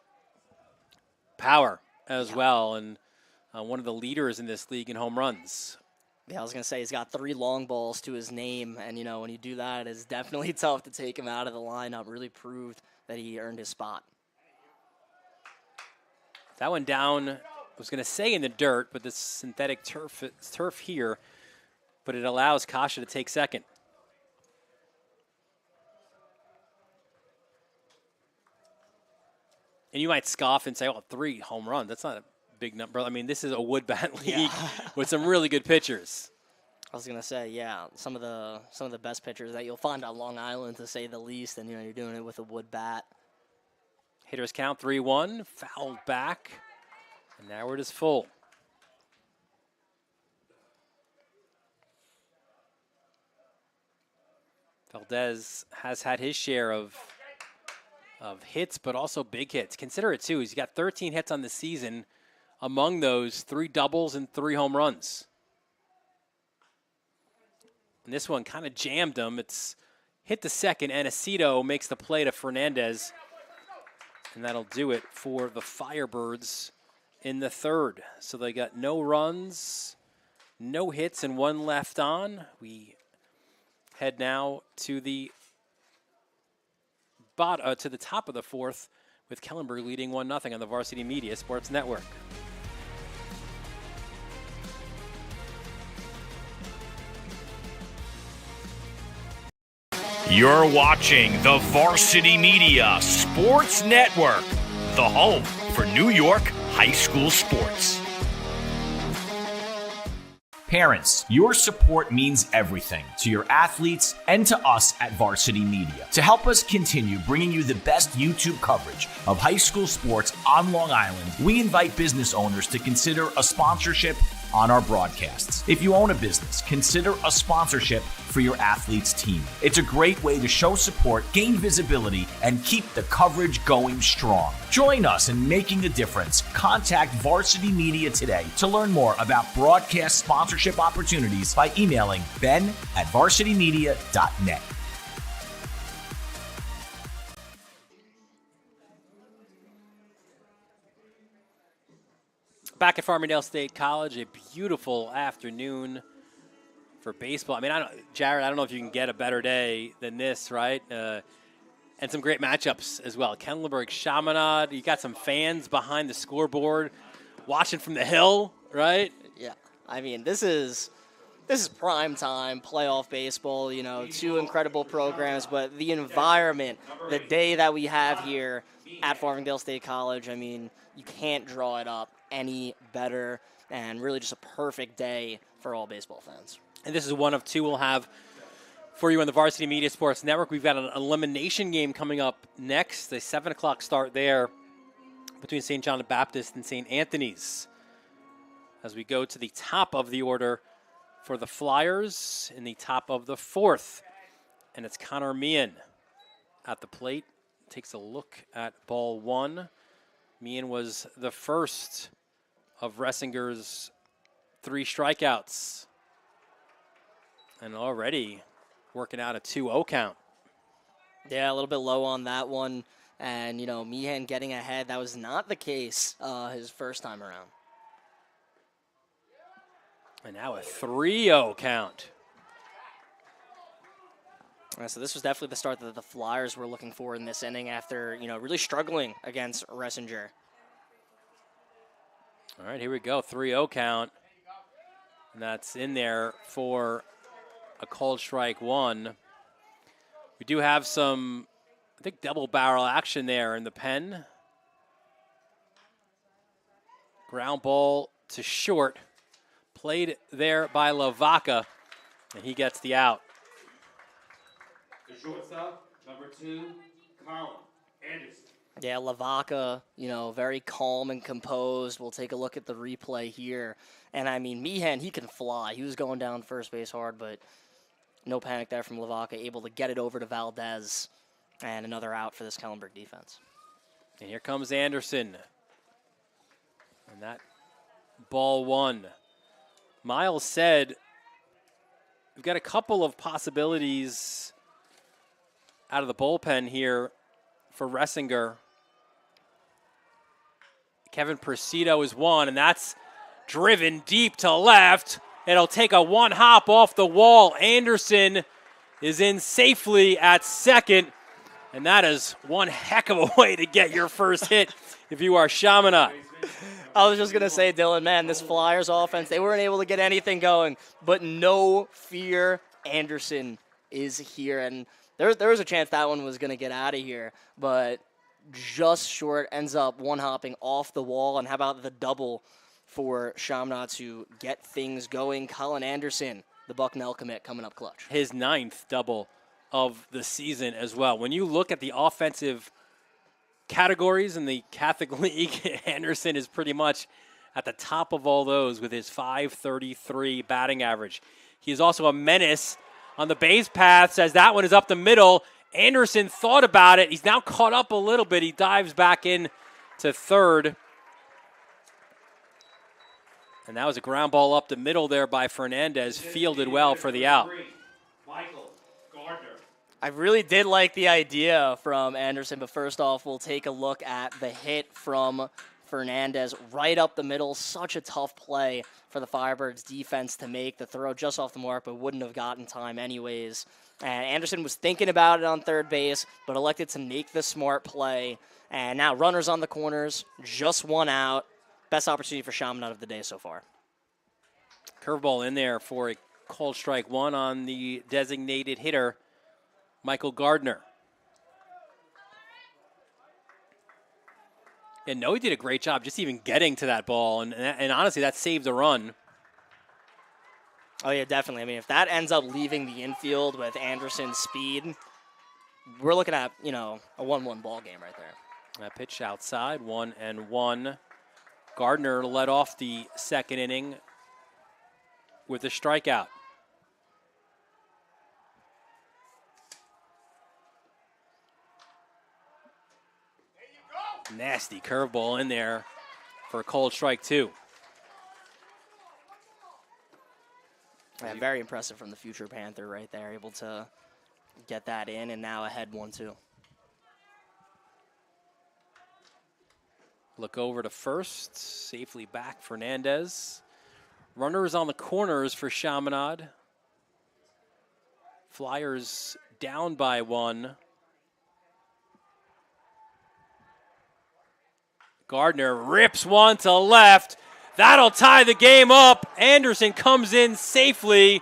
power as well, and one of the leaders in this league in home runs. Yeah, I was going to say he's got 3 long balls to his name, and, you know, when you do that, it's definitely tough to take him out of the lineup. Really proved that he earned his spot. That one down, I was going to say in the dirt, but this synthetic turf here, but it allows Kasha to take second. And you might scoff and say, oh, 3 home runs. That's not a big number. I mean, this is a wood bat league with some really good pitchers. I was going to say, yeah, some of the best pitchers that you'll find on Long Island, to say the least, and, you know, you're doing it with a wood bat. Hitters count 3-1, fouled back, and now it is full. Valdez has had his share of hits, but also big hits. Consider it, too. He's got 13 hits on the season. Among those, 3 doubles and 3 home runs. And this one kind of jammed him. It's hit the second. Aniceto makes the play to Fernandez. And that'll do it for the Firebirds in the third. So they got no runs, no hits, and 1 left on. We head now to the top of the fourth, with Kellenberg leading 1-0 on the Varsity Media Sports Network. You're watching the Varsity Media Sports Network, the home for New York high school sports. Parents, your support means everything to your athletes and to us at Varsity Media. To help us continue bringing you the best YouTube coverage of high school sports on Long Island, we invite business owners to consider a sponsorship on our broadcasts. If you own a business, consider a sponsorship for your athlete's team. It's a great way to show support, gain visibility, and keep the coverage going strong. Join us in making a difference. Contact Varsity Media today to learn more about broadcast sponsorship opportunities by emailing ben@varsitymedia.net. Back at Farmingdale State College, a beautiful afternoon for baseball. I mean, Jared, I don't know if you can get a better day than this, right? And some great matchups as well. Kellenberg, Chaminade, you got some fans behind the scoreboard watching from the hill, right? Yeah, I mean, this is prime time playoff baseball. You know, 2 incredible programs, but the environment, the day that we have here at Farmingdale State College, I mean, you can't draw it up any better, and really just a perfect day for all baseball fans. And this is one of 2 we'll have for you on the Varsity Media Sports Network. We've got an elimination game coming up next, a 7 o'clock start there between St. John the Baptist and St. Anthony's. As we go to the top of the order for the Flyers in the top of the 4th. And it's Connor Meehan at the plate. Takes a look at ball 1. Meehan was the first of Ressinger's 3 strikeouts. And already working out a 2-0 count. Yeah, a little bit low on that one. And, you know, Meehan getting ahead, that was not the case his first time around. And now a 3-0 count. So this was definitely the start that the Flyers were looking for in this inning after, you know, really struggling against Ressinger. All right, here we go, 3-0 count. And that's in there for a called strike 1. We do have some, I think, double barrel action there in the pen. Ground ball to short. Played there by Lavaca, and he gets the out. The shortstop, number 2, Colin Anderson. Yeah, Lavaca, you know, very calm and composed. We'll take a look at the replay here. And, I mean, Meehan, he can fly. He was going down first base hard, but no panic there from Lavaca, able to get it over to Valdez. And another out for this Kellenberg defense. And here comes Anderson. And that ball 1. Miles said we've got a couple of possibilities out of the bullpen here for Ressinger. Kevin Presido is one, and that's driven deep to left. It'll take a one hop off the wall. Anderson is in safely at second. And that is one heck of a way to get your first hit if you are Chaminade. I was just going to say, Dylan, man, this Flyers offense, they weren't able to get anything going, but no fear, Anderson is here. And there was a chance that one was going to get out of here, but just short, ends up one-hopping off the wall. And how about the double for Chaminade to get things going? Colin Anderson, the Bucknell commit, coming up clutch. His 9th double of the season as well. When you look at the offensive categories in the Catholic League, Anderson is pretty much at the top of all those with his .533 batting average. He is also a menace on the base paths as that one is up the middle. Anderson thought about it. He's now caught up a little bit. He dives back in to third. And that was a ground ball up the middle there by Fernandez, fielded well for the out. I really did like the idea from Anderson, but first off, we'll take a look at the hit from Fernandez right up the middle. Such a tough play for the Firebirds defense to make. The throw just off the mark, but wouldn't have gotten time anyways. And Anderson was thinking about it on third base, but elected to make the smart play. And now runners on the corners, just one out. Best opportunity for Chaminade of the day so far. Curveball in there for a called strike one on the designated hitter, Michael Gardner. And Noe did a great job just even getting to that ball, and honestly, that saved a run. Oh, yeah, definitely. I mean, if that ends up leaving the infield with Anderson's speed, we're looking at, a 1-1 ball game right there. That pitch outside, 1-1. Gardner led off the second inning with a strikeout. Nasty curveball in there for a cold strike, too. Yeah, very impressive from the future Panther right there, able to get that in, and now ahead 1-2. Look over to first, safely back Fernandez. Runners on the corners for Chaminade. Flyers down by 1. Gardner rips one to left. That'll tie the game up. Anderson comes in safely.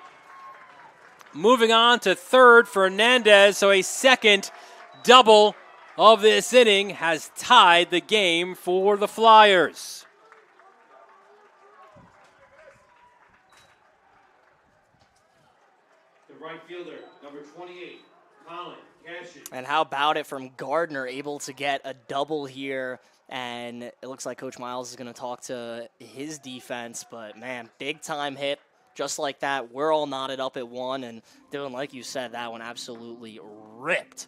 Moving on to third, Fernandez. So a second double of this inning has tied the game for the Flyers. The right fielder, number 28, Colin Cashin. And how about it from Gardner, able to get a double here. And it looks like Coach Miles is going to talk to his defense. But, man, big-time hit. Just like that, we're all knotted up at 1. And, Dylan, like you said, that one absolutely ripped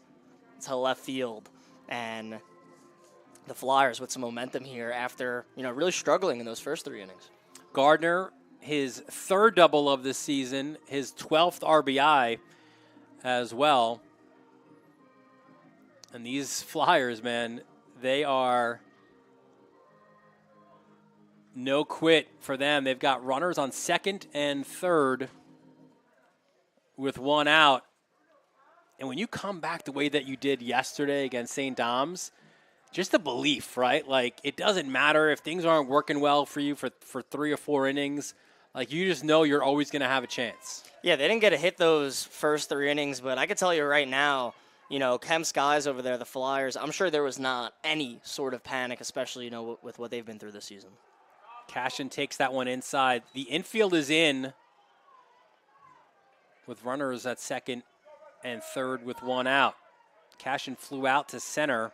to left field. And the Flyers with some momentum here after, really struggling in those first 3 innings. Gardner, his third double of the season, his 12th RBI as well. And these Flyers, man, they are no quit for them. They've got runners on second and third with 1 out. And when you come back the way that you did yesterday against St. Dom's, just the belief, right? Like, it doesn't matter if things aren't working well for you for 3 or 4 innings. Like, you just know you're always going to have a chance. Yeah, they didn't get to hit those first 3 innings, but I can tell you right now, Kemp's guys over there, the Flyers, I'm sure there was not any sort of panic, especially, with what they've been through this season. Cashin takes that one inside. The infield is in with runners at second and third with 1 out. Cashin flew out to center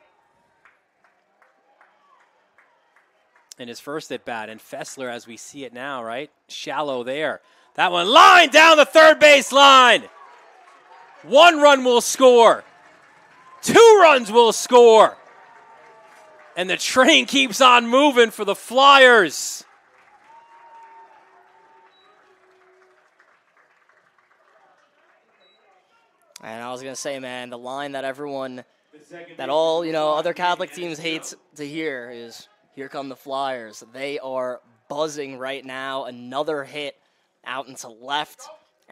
in his first at bat, and Fessler, as we see it now, right? Shallow there. That one line down the third base line. 1 run will score. 2 runs will score. And the train keeps on moving for the Flyers. And I was going to say, man, the line that everyone, that all, other Catholic teams hate to hear is, here come the Flyers. They are buzzing right now. Another hit out into left.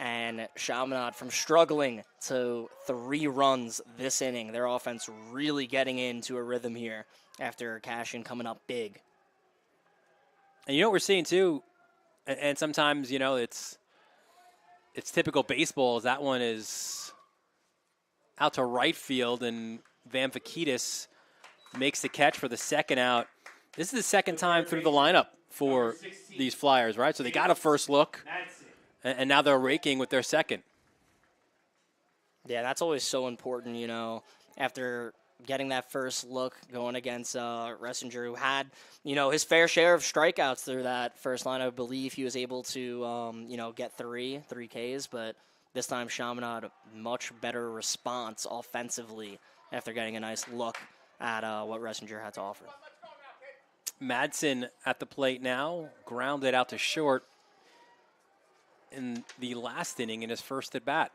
And Chaminade from struggling to 3 runs this inning. Their offense really getting into a rhythm here after Cashin coming up big. And you know what we're seeing too, and sometimes, you know, it's typical baseball, is that one is out to right field, and Van Vakitis makes the catch for the second out. This is the second time through the lineup for these Flyers, right? So they got a first look. And now they're raking with their second. Yeah, that's always so important, you know, after getting that first look going against Ressinger, who had, you know, his fair share of strikeouts through that first line. I believe he was able to, you know, get three Ks, but this time Chaminade a much better response offensively after getting a nice look at what Ressinger had to offer. Madsen at the plate now, grounded out to short in the last inning in his first at bat.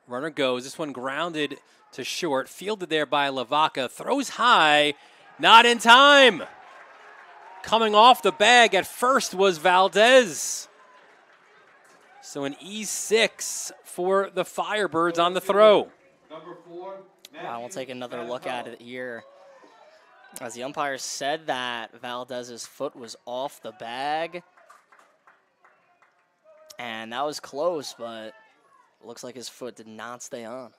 Runner goes. This one grounded to short. Fielded there by Lavaca. Throws high. Not in time. Coming off the bag at first was Valdez. So an E6 for the Firebirds on the throw. I will take another look at it here. As the umpire said that Valdez's foot was off the bag. And that was close, but it looks like his foot did not stay on.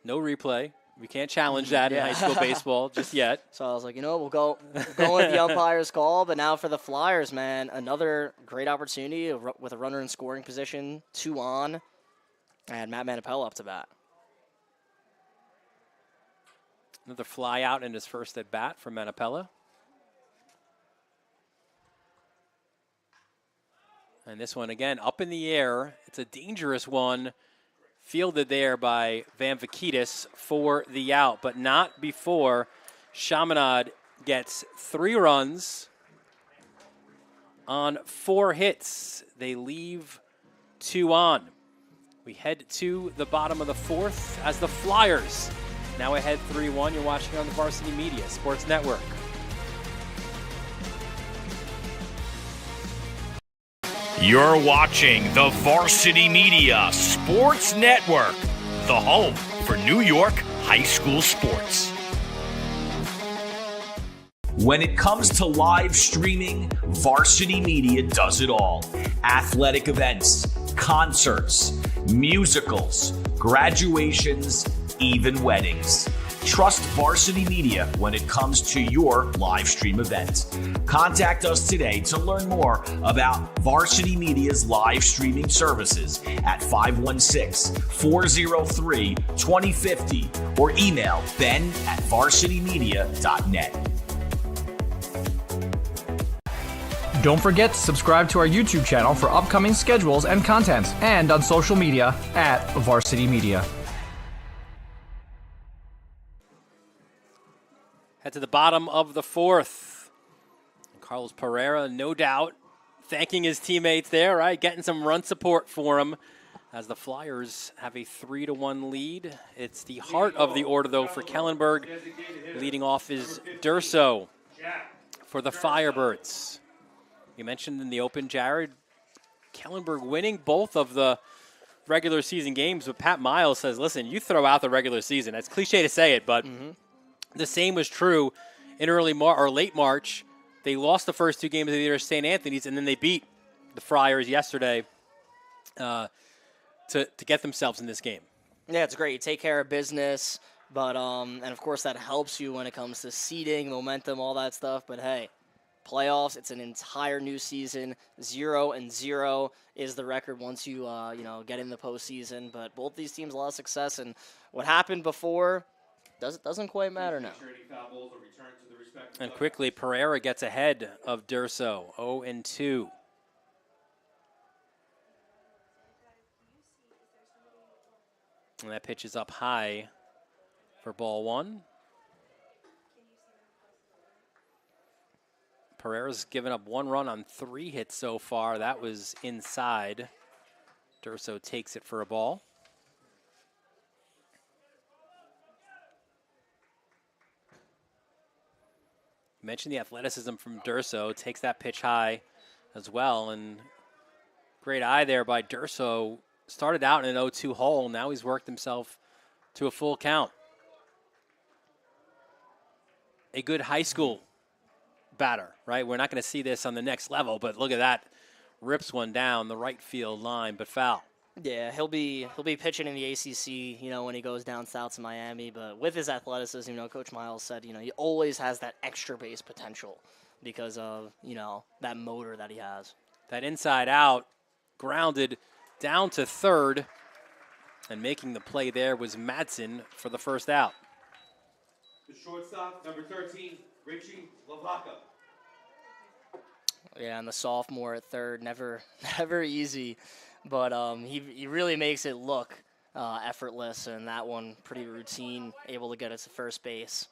No replay. We can't challenge that in high school baseball just yet. So I was like, you know, we'll go with the umpire's call. But now for the Flyers, man, another great opportunity with a runner in scoring position, 2 on, and Matt Manapella up to bat. Another fly out in his first at bat for Manapella. And this one, again, up in the air. It's a dangerous one. Fielded there by Van Vakitis for the out, but not before Chaminade gets 3 runs on 4 hits. They leave 2 on. We head to the bottom of the 4th as the Flyers now ahead 3-1. You're watching on the Varsity Media Sports Network. You're watching the Varsity Media Sports Network, the home for New York high school sports. When it comes to live streaming, Varsity Media does it all. Athletic events, concerts, musicals, graduations, even weddings. Trust Varsity Media when it comes to your live stream event. Contact us today to learn more about Varsity Media's live streaming services at 516-403-2050 or email ben@varsitymedia.net. Don't forget to subscribe to our YouTube channel for upcoming schedules and content, and on social media at Varsity Media. Head to the bottom of the 4th. Carlos Pereira, no doubt, thanking his teammates there, right? Getting some run support for him as the Flyers have a 3-1 lead. It's the heart of the order, though, for Kellenberg. Leading off is Durso for the Firebirds. You mentioned in the open, Jared, Kellenberg winning both of the regular season games, but Pat Miles says, listen, you throw out the regular season. It's cliche to say it, but the same was true in late March. They lost the first 2 games of the year at St. Anthony's, and then they beat the Friars yesterday to get themselves in this game. Yeah, it's great. You take care of business, but and of course that helps you when it comes to seeding, momentum, all that stuff. But hey, playoffs, it's an entire new season. 0-0 is the record once you get in the postseason. But both these teams a lot of success, and what happened before doesn't quite matter now. And quickly, Pereira gets ahead of Durso, 0-2. And that pitch is up high for ball 1. Pereira's given up 1 run on 3 hits so far. That was inside. Durso takes it for a ball. Mentioned the athleticism from Durso. Takes that pitch high as well. And great eye there by Durso. Started out in an 0-2 hole. Now he's worked himself to a full count. A good high school batter, right? We're not going to see this on the next level, but look at that. Rips one down the right field line, but foul. Yeah, he'll be pitching in the ACC, when he goes down south to Miami. But with his athleticism, Coach Miles said, he always has that extra base potential because of, that motor that he has. That inside out, grounded down to third, and making the play there was Madsen for the first out. The shortstop, number 13, Richie Lavaca. Yeah, and the sophomore at third, never easy. But he really makes it look effortless, and that one pretty routine, able to get us to first base.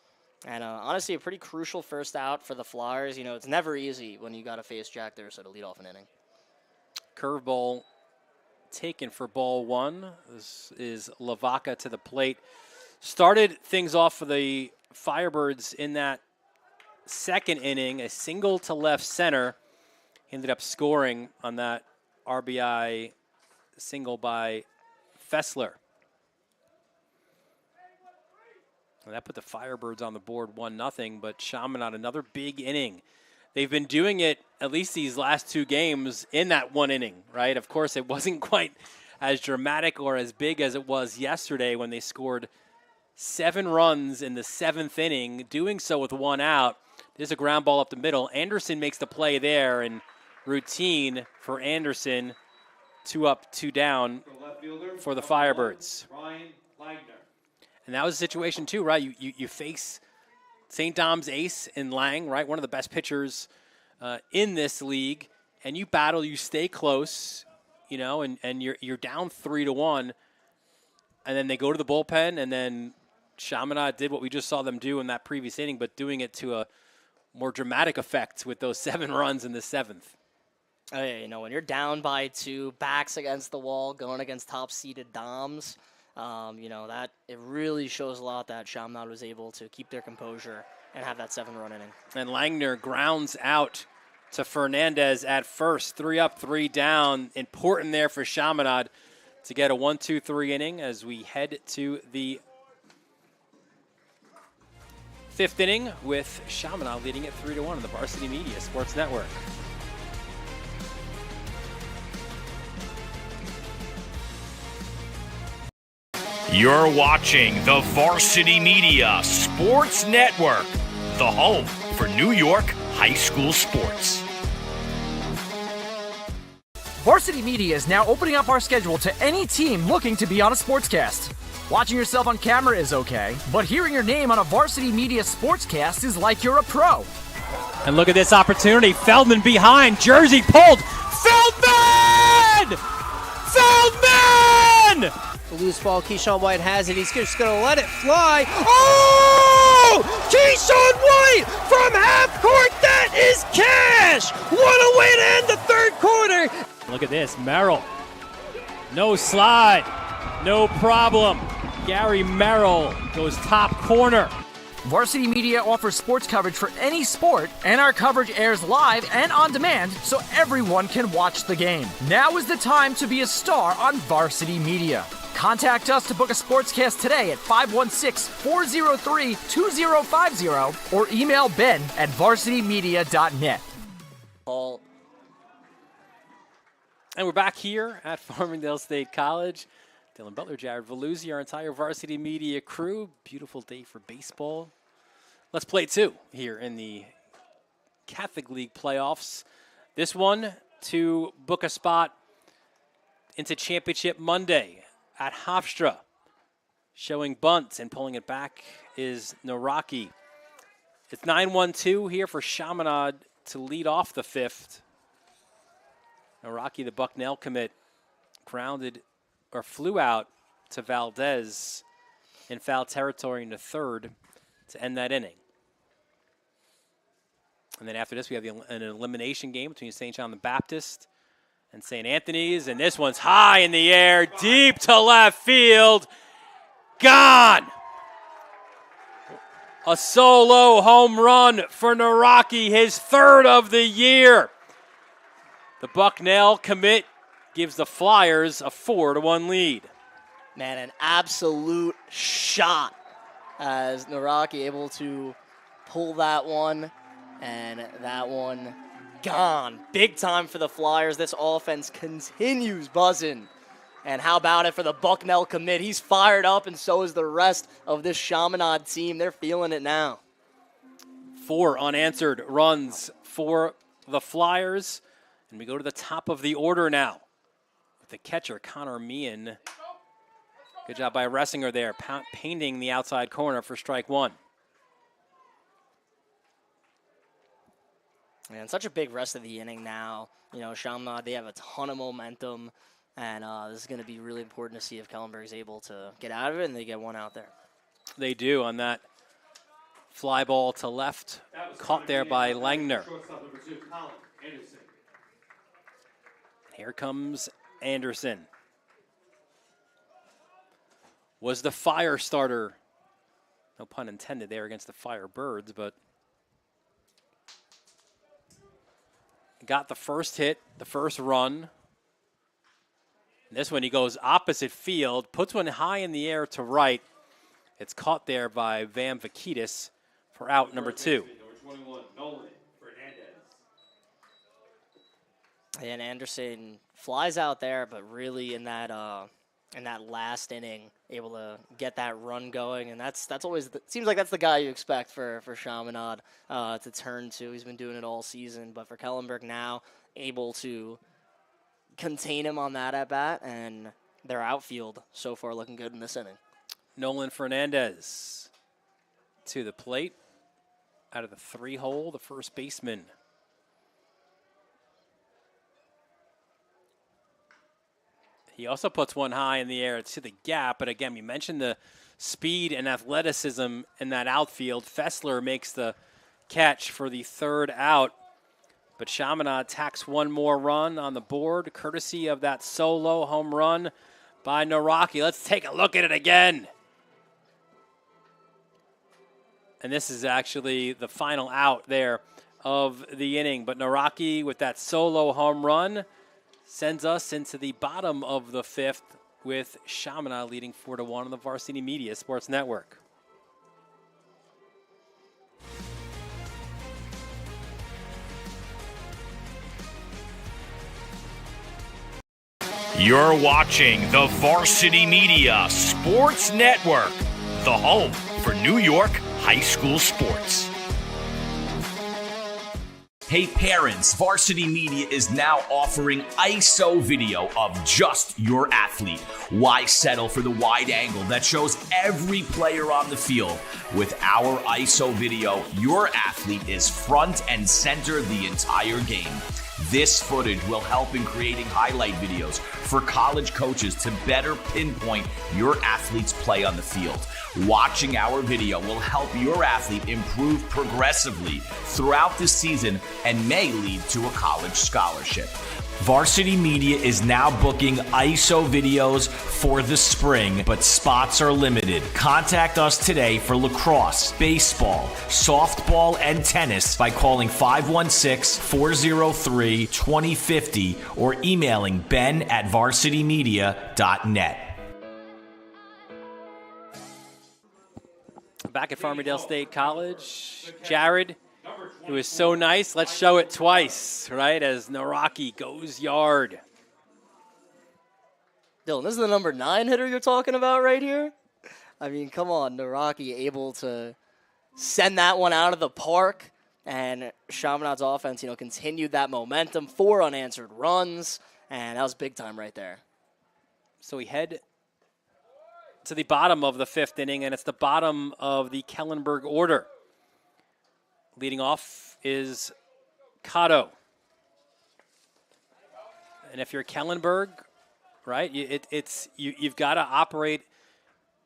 And honestly, a pretty crucial first out for the Flyers. It's never easy when you got to face Jack Durso to lead off an inning. Curveball taken for ball one. This is Lavaca to the plate. Started things off for the Firebirds in that second inning, a single to left center. Ended up scoring on that RBI single by Fessler. And that put the Firebirds on the board 1-0, but Chaminade another big inning. They've been doing it at least these last two games in that one inning, right? Of course, it wasn't quite as dramatic or as big as it was yesterday when they scored 7 runs in the 7th inning, doing so with 1 out. There's a ground ball up the middle. Anderson makes the play there, and routine for Anderson. 2 up, 2 down for the Firebirds. And that was a situation too, right? You face St. Dom's ace in Lang, right? One of the best pitchers in this league, and you battle, you stay close, and you're down 3-1, and then they go to the bullpen, and then Chaminade did what we just saw them do in that previous inning, but doing it to a more dramatic effect with those 7 runs in the 7th. Oh, yeah, when you're down by 2, backs against the wall, going against top-seeded Doms, that it really shows a lot that Chaminade was able to keep their composure and have that 7-run inning. And Langner grounds out to Fernandez at first. 3 up, 3 down. Important there for Chaminade to get a 1-2-3 inning as we head to the 5th inning with Chaminade leading it 3-1 on the Varsity Media Sports Network. You're watching the Varsity Media Sports Network, the home for New York high school sports. Varsity Media is now opening up our schedule to any team looking to be on a sportscast. Watching yourself on camera is okay, but hearing your name on a Varsity Media Sportscast is like you're a pro. And look at this opportunity. Feldman behind. Jersey pulled. Feldman! Feldman! The loose ball, Keyshawn White has it. He's just going to let it fly. Oh! Keyshawn White from half court. That is cash. What a way to end the 3rd quarter. Look at this. Merrill. No slide. No problem. Gary Merrill goes top corner. Varsity Media offers sports coverage for any sport, and our coverage airs live and on demand so everyone can watch the game. Now is the time to be a star on Varsity Media. Contact us to book a sportscast today at 516-403-2050 or email Ben at varsitymedia.net. And we're back here at Farmingdale State College. Dylan Butler, Jared Veluzzi, our entire Varsity Media crew. Beautiful day for baseball. Let's play 2 here in the Catholic League playoffs. This one to book a spot into Championship Monday at Hofstra. Showing bunts and pulling it back is Naraki. It's 9-1-2 here for Chaminade to lead off the 5th. Naraki, the Bucknell commit, grounded or flew out to Valdez in foul territory in the 3rd to end that inning. And then after this, we have an elimination game between St. John the Baptist and St. Anthony's. And this one's high in the air, deep to left field. Gone! A solo home run for Naraki, his 3rd of the year. The Bucknell commit gives the Flyers a 4-1 lead. Man, an absolute shot as Naraki able to pull that one, and that one gone. Big time for the Flyers. This offense continues buzzing. And how about it for the Bucknell commit? He's fired up, and so is the rest of this Chaminade team. They're feeling it now. 4 unanswered runs for the Flyers. And we go to the top of the order now with the catcher, Connor Meehan. Good job by Ressinger there, painting the outside corner for strike 1. And such a big rest of the inning now. You know, Chaminade, they have a ton of momentum, and this is going to be really important to see if Kellenberg is able to get out of it and they get one out there. They do on that fly ball to left, caught there by Langner. Here comes Anderson. Was the fire starter, no pun intended there against the Firebirds, but got the first hit, the first run. This one he goes opposite field, puts one high in the air to right. It's caught there by Van Vakitis for out number 2. Number 21, Nolan Fernandez. And Anderson flies out there, but really in that last inning, able to get that run going, and that's always seems like that's the guy you expect for Chaminade to turn to. He's been doing it all season, but for Kellenberg now, able to contain him on that at bat, and their outfield so far looking good in this inning. Nolan Fernandez to the plate out of the 3-hole, the first baseman. He also puts one high in the air to the gap, but again, we mentioned the speed and athleticism in that outfield. Fessler makes the catch for the 3rd out, but Chaminade tacks one more run on the board, courtesy of that solo home run by Naraki. Let's take a look at it again. And this is actually the final out there of the inning, but Naraki with that solo home run sends us into the bottom of the 5th with Chaminade leading 4-1 on the Varsity Media Sports Network. You're watching the Varsity Media Sports Network, the home for New York high school sports. Hey parents, Varsity Media is now offering ISO video of just your athlete. Why settle for the wide angle that shows every player on the field? With our ISO video, your athlete is front and center the entire game. This footage will help in creating highlight videos for college coaches to better pinpoint your athlete's play on the field. Watching our video will help your athlete improve progressively throughout the season and may lead to a college scholarship. Varsity Media is now booking ISO videos for the spring, but spots are limited. Contact us today for lacrosse, baseball, softball, and tennis by calling 516-403-2050 or emailing ben@varsitymedia.net. Back at Farmingdale State College, Jared, who is so nice. Let's show it twice, right, as Naraki goes yard. Dylan, this is the number 9 hitter you're talking about right here? I mean, come on, Naraki able to send that one out of the park, and Chaminade's offense, continued that momentum, 4 unanswered runs, and that was big time right there. So we head to the bottom of the 5th inning, and it's the bottom of the Kellenberg order. Leading off is Cotto. And if you're Kellenberg, right, you've got to operate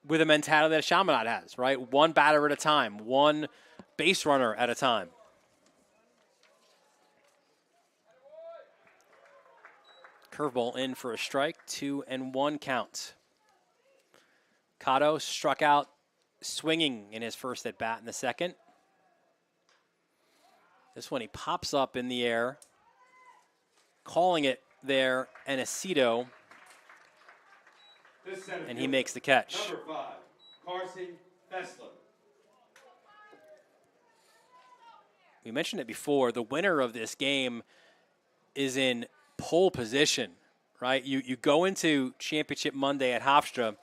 with a mentality that Chaminade has, right? One batter at a time, one base runner at a time. Curveball in for a strike, 2-1 count. Cotto struck out swinging in his first at bat in the second. This one he pops up in the air. calling it there, NSCHSAA, and he makes the catch. Number 5, Carson Fessler. We mentioned it before. The winner of this game is in pole position, right? You go into Championship Monday at Hofstra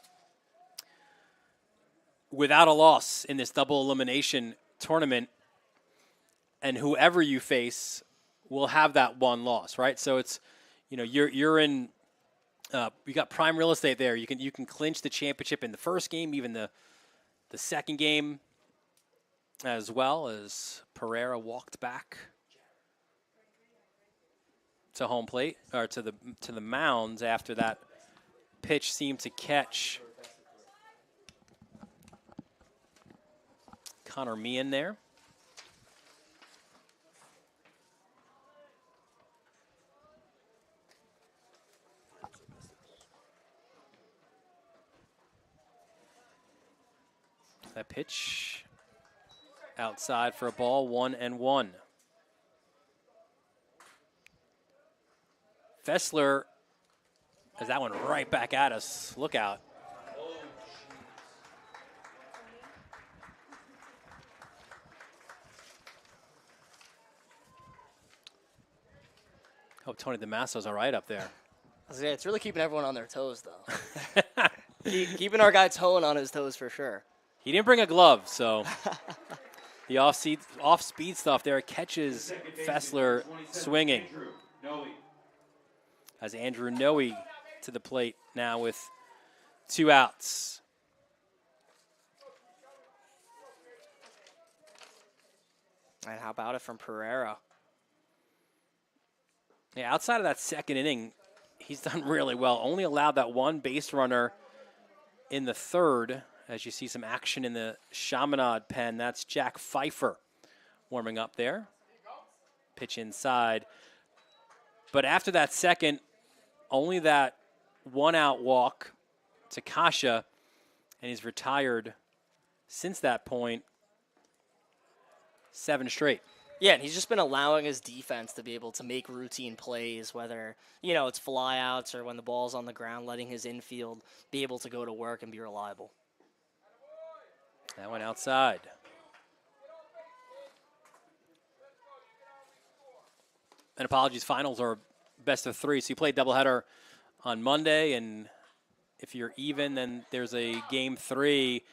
without a loss in this double elimination tournament, and whoever you face will have that one loss, right? So it's, you're in. You got prime real estate there. You can clinch the championship in the first game, even the second game, as well as Pereira walked back to home plate, or to the mounds after that pitch seemed to catch Connor Meehan there. That pitch outside for a ball, 1-1. Fessler has that one right back at us. Look out. Hope Tony DeMasso's all right up there. It's really keeping everyone on their toes, though. Keeping our guy Tone on his toes for sure. He didn't bring a glove, so the off-speed stuff there catches Fessler swinging. As Andrew Noe to the plate now with 2 outs. And how about it from Pereira? Yeah, outside of that second inning, he's done really well. Only allowed that one base runner in the third. As you see some action in the Chaminade pen, that's Jack Pfeiffer warming up there. Pitch inside. But after that second, only that 1-out walk to Kasha, and he's retired since that point 7 straight. Yeah, and he's just been allowing his defense to be able to make routine plays, whether, it's flyouts or when the ball's on the ground, letting his infield be able to go to work and be reliable. That went outside. And apologies, finals are best of 3. So you play doubleheader on Monday, and if you're even, then there's a game 3.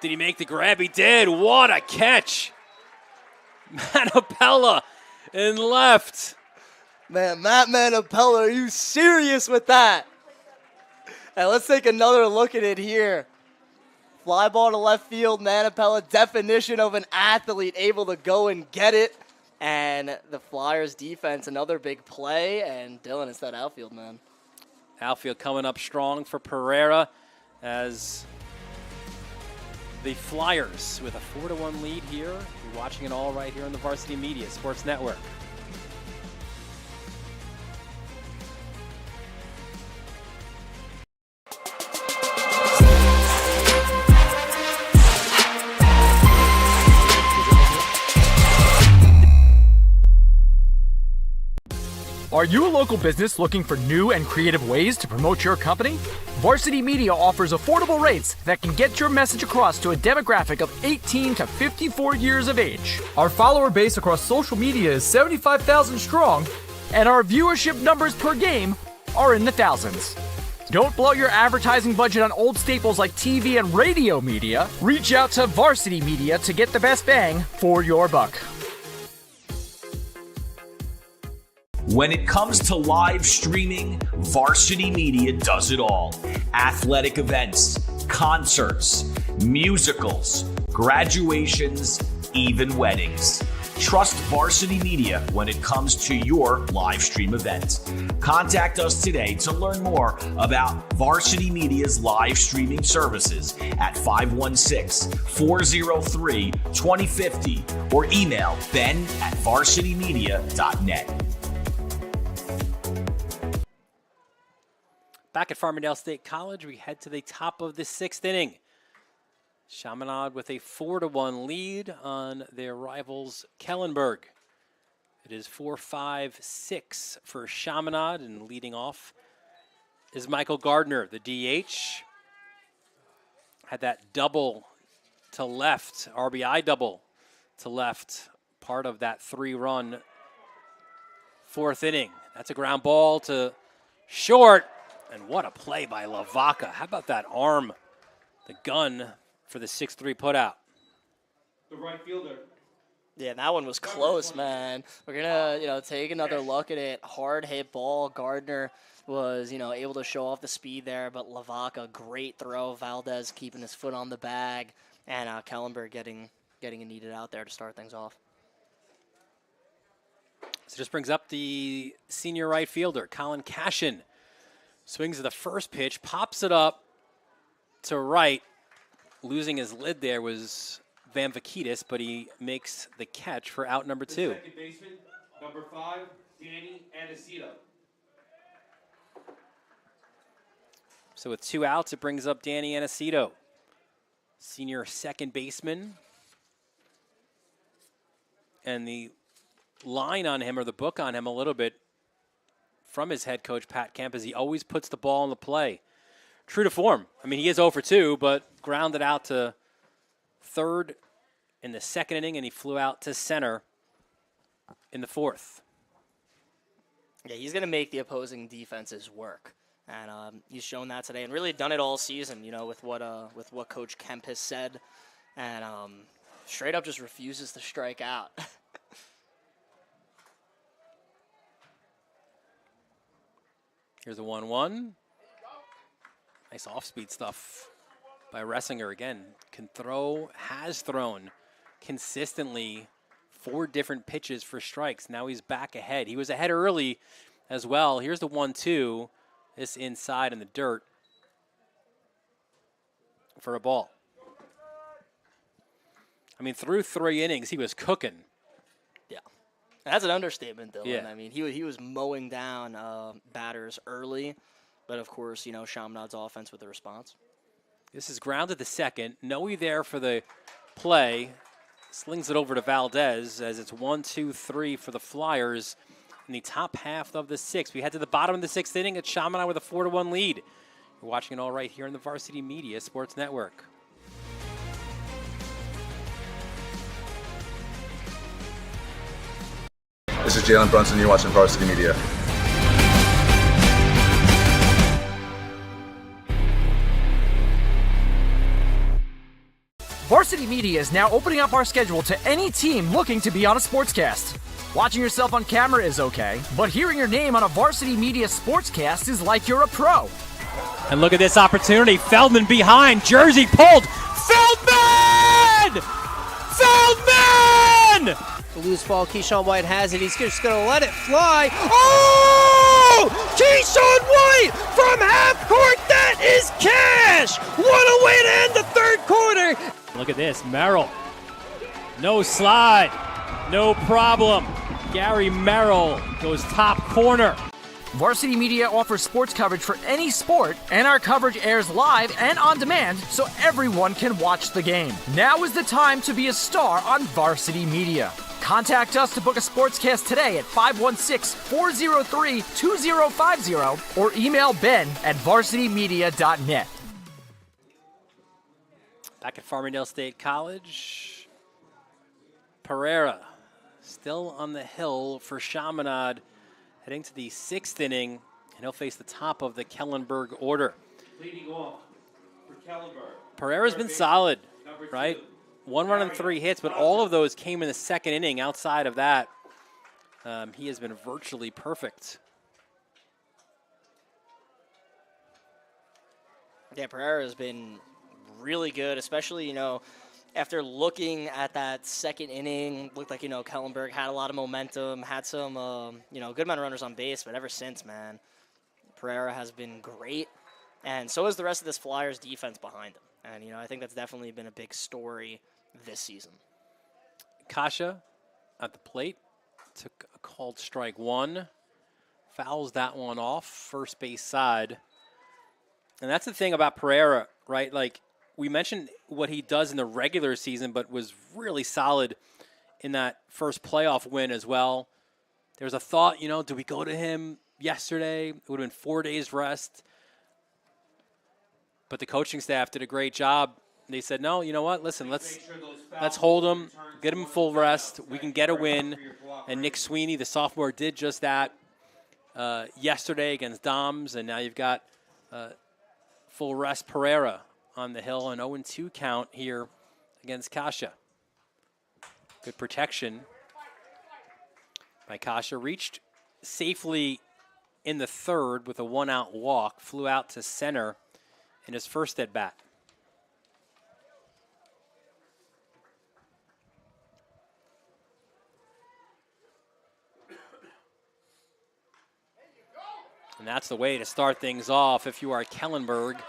Did he make the grab? He did. What a catch. Manapella in left. Man, Matt Manapella, are you serious with that? And let's take another look at it here. Fly ball to left field, Manapella, definition of an athlete, able to go and get it. And the Flyers defense, another big play. And Dylan, it's that outfield, man. Outfield coming up strong for Pereira as the Flyers with a 4-1 lead here. You're watching it all right here on the Varsity Media Sports Network. Are you a local business looking for new and creative ways to promote your company? Varsity Media offers affordable rates that can get your message across to a demographic of 18 to 54 years of age. Our follower base across social media is 75,000 strong, and our viewership numbers per game are in the thousands. Don't blow your advertising budget on old staples like TV and radio media. Reach out to Varsity Media to get the best bang for your buck. When it comes to live streaming, Varsity Media does it all. Athletic events, concerts, musicals, graduations, even weddings. Trust Varsity Media when it comes to your live stream event. Contact us today to learn more about Varsity Media's live streaming services at 516-403-2050 or email ben@varsitymedia.net. Back at Farmingdale State College, we head to the top of the 6th inning. Chaminade with a 4-1 lead on their rivals Kellenberg. It is 4-5-6 for Chaminade, and leading off is Michael Gardner, the DH. Had that double to left, RBI double to left, part of that 3-run fourth inning. That's a ground ball to short, and what a play by Lavaca. How about that arm, the gun for the 6-3 putout? The right fielder. Yeah, that one was close, man. We're going to, take another look at it. Hard hit ball. Gardner was, able to show off the speed there, but Lavaca, great throw. Valdez keeping his foot on the bag, and Kellenberg getting it needed out there to start things off. So just brings up the senior right fielder, Colin Cashin. Swings at the first pitch, pops it up to right. Losing his lid there was Van Vakitis, but he makes the catch for out number 2. The second baseman, number 5, Danny Anacito. So with 2 outs, it brings up Danny Anacito, senior second baseman. And the line on him, or the book on him a little bit from his head coach, Pat Kemp, is he always puts the ball in the play. True to form. I mean, he is 0 for 2, but grounded out to third in the second inning, and he flew out to center in the fourth. Yeah, he's going to make the opposing defenses work. And he's shown that today, and really done it all season, with what Coach Kemp has said. And straight up just refuses to strike out. Here's a 1-1. Nice off-speed stuff by Ressinger. Again, can throw, has thrown consistently 4 different pitches for strikes. Now he's back ahead. He was ahead early as well. Here's the 1-2. This inside in the dirt for a ball. I mean, through 3 innings, he was cooking. Yeah. That's an understatement, Dylan. Yeah. I mean, he was mowing down batters early, but of course, Chaminade's offense with the response. This is grounded to second. Noe there for the play. Slings it over to Valdez as it's 1-2-3 for the Flyers in the top half of the 6th. We head to the bottom of the 6th inning at Chaminade with a 4-1 lead. You're watching it all right here on the Varsity Media Sports Network. This is Jalen Brunson. You're watching Varsity Media. Varsity Media is now opening up our schedule to any team looking to be on a sportscast. Watching yourself on camera is okay, but hearing your name on a Varsity Media sportscast is like you're a pro. And look at this opportunity. Feldman behind. Jersey pulled. Feldman! Feldman! The loose ball, Keyshawn White has it. He's just going to let it fly. Oh! Keyshawn White from half court. That is cash. What a way to end the third quarter. Look at this. Merrill. No slide. No problem. Gary Merrill goes top corner. Varsity Media offers sports coverage for any sport, and our coverage airs live and on demand so everyone can watch the game. Now is the time to be a star on Varsity Media. Contact us to book a sportscast today at 516-403-2050 or email ben@varsitymedia.net. Back at Farmingdale State College, Pereira still on the hill for Chaminade, heading to the 6th inning, and he'll face the top of the Kellenberg order. Leading off for Kellenberg. Pereira's been solid, right? 1 run and 3 hits, but all of those came in the 2nd inning. Outside of that, he has been virtually perfect. Yeah, Pereira has been really good, especially, after looking at that 2nd inning. Looked like, Kellenberg had a lot of momentum, had some, good amount of runners on base, but ever since, man, Pereira has been great, and so is the rest of this Flyers defense behind him. And, I think that's definitely been a big story this season. Kasha at the plate took a called strike 1, fouls that one off, first base side. And that's the thing about Pereira, right? Like, we mentioned what he does in the regular season, but was really solid in that first playoff win as well. There was a thought, do we go to him yesterday? It would have been 4 days rest. But the coaching staff did a great job. They said, no, you know what? Listen, let's hold him, get him full rest. We can get a win. And Nick Sweeney, the sophomore, did just that yesterday against Doms. And now you've got full rest Pereira on the hill, an 0-2 count here against Kasha. Good protection by Kasha. Reached safely in the third with a 1-out walk. Flew out to center in his first at bat. And that's the way to start things off if you are Kellenberg.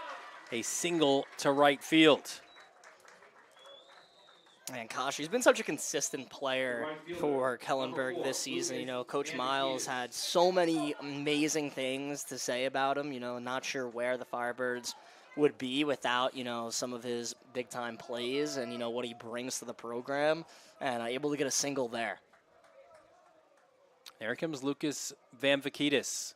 A single to right field. And Kasha, he's been such a consistent player for Kellenberg this season. Coach Miles had so many amazing things to say about him. Not sure where the Firebirds would be without, some of his big-time plays and, what he brings to the program. And able to get a single there. There comes Lucas Vamvakidis.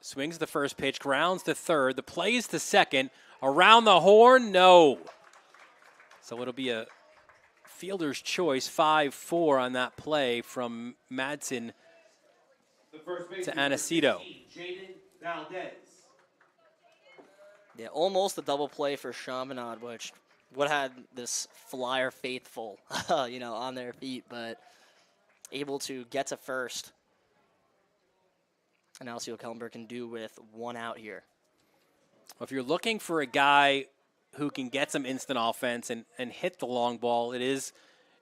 Swings the first pitch, grounds to third. The play is to second. Around the horn, no. So it'll be a fielder's choice, 5-4 on that play from Madsen to Aniceto. Yeah, almost a double play for Chaminade, which would have had this Flyer faithful, on their feet, but able to get to first. And now see what Kellenberg can do with 1 out here. Well, if you're looking for a guy who can get some instant offense and hit the long ball, it is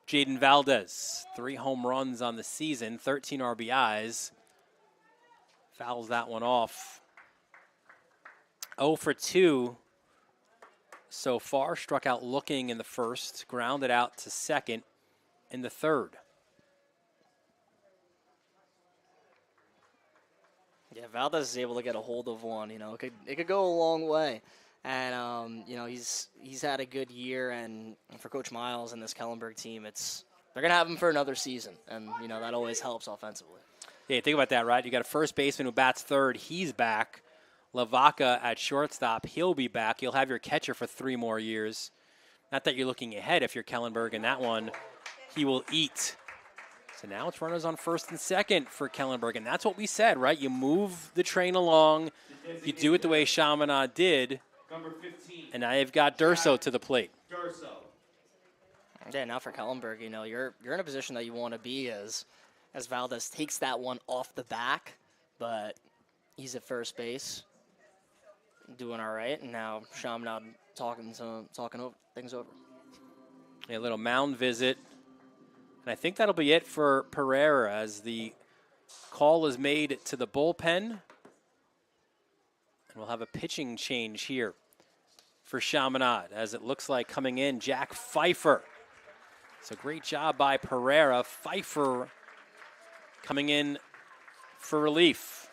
Jaden Valdez. 3 home runs on the season, 13 RBIs. Fouls that one off. 0 for 2 so far. Struck out looking in the first, grounded out to second in the third. Yeah, Valdez is able to get a hold of one. It could go a long way. And, he's had a good year. And for Coach Miles and this Kellenberg team, they're going to have him for another season. And, that always helps offensively. Yeah, think about that, right? You got a first baseman who bats third. He's back. Lavaca at shortstop. He'll be back. You'll have your catcher for 3 more years. Not that you're looking ahead if you're Kellenberg in that one. He will eat. So now it's runners on first and second for Kellenberg. And that's what we said, right? You move the train along. You do it the way Chaminade did. Number 15. And now you've got Durso to the plate. Yeah, now for Kellenberg, you're in a position that you want to be as Valdez takes that one off the back. But he's at first base, doing all right. And now Chaminade talking things over. A little mound visit. And I think that'll be it for Pereira as the call is made to the bullpen. And we'll have a pitching change here for Chaminade as it looks like coming in Jack Pfeiffer. So great job by Pereira. Pfeiffer coming in for relief.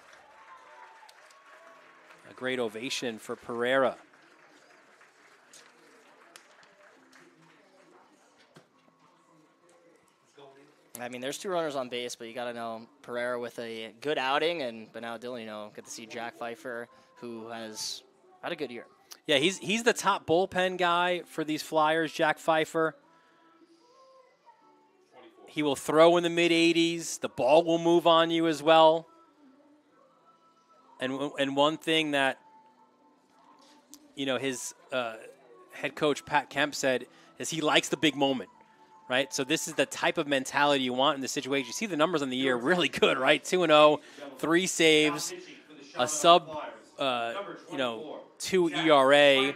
A great ovation for Pereira. There's 2 runners on base, but you got to know Pereira with a good outing, but now Dylan, get to see Jack Pfeiffer, who has had a good year. Yeah, he's the top bullpen guy for these Flyers, Jack Pfeiffer. He will throw in the mid-80s. The ball will move on you as well. And one thing that, his head coach, Pat Kemp, said is he likes the big moment. Right, so this is the type of mentality you want in this situation. You see the numbers on the year, really good, right? 2-0, 3 saves, a sub, 2 ERA,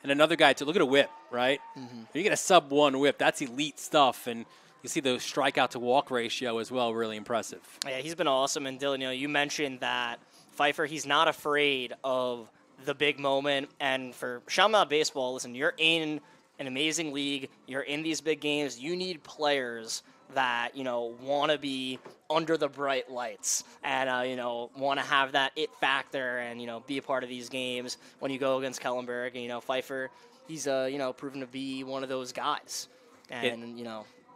and another guy to look at a whip, right? Mm-hmm. You get a sub-1 whip, that's elite stuff, and you see the strikeout to walk ratio as well, really impressive. Yeah, he's been awesome, and Dylan, you mentioned that Pfeiffer, he's not afraid of the big moment, and for Chaminade baseball, listen, you're in an amazing league. You're in these big games. You need players that, want to be under the bright lights and, want to have that it factor and, be a part of these games when you go against Kellenberg. And, Pfeiffer, he's, proven to be one of those guys. And,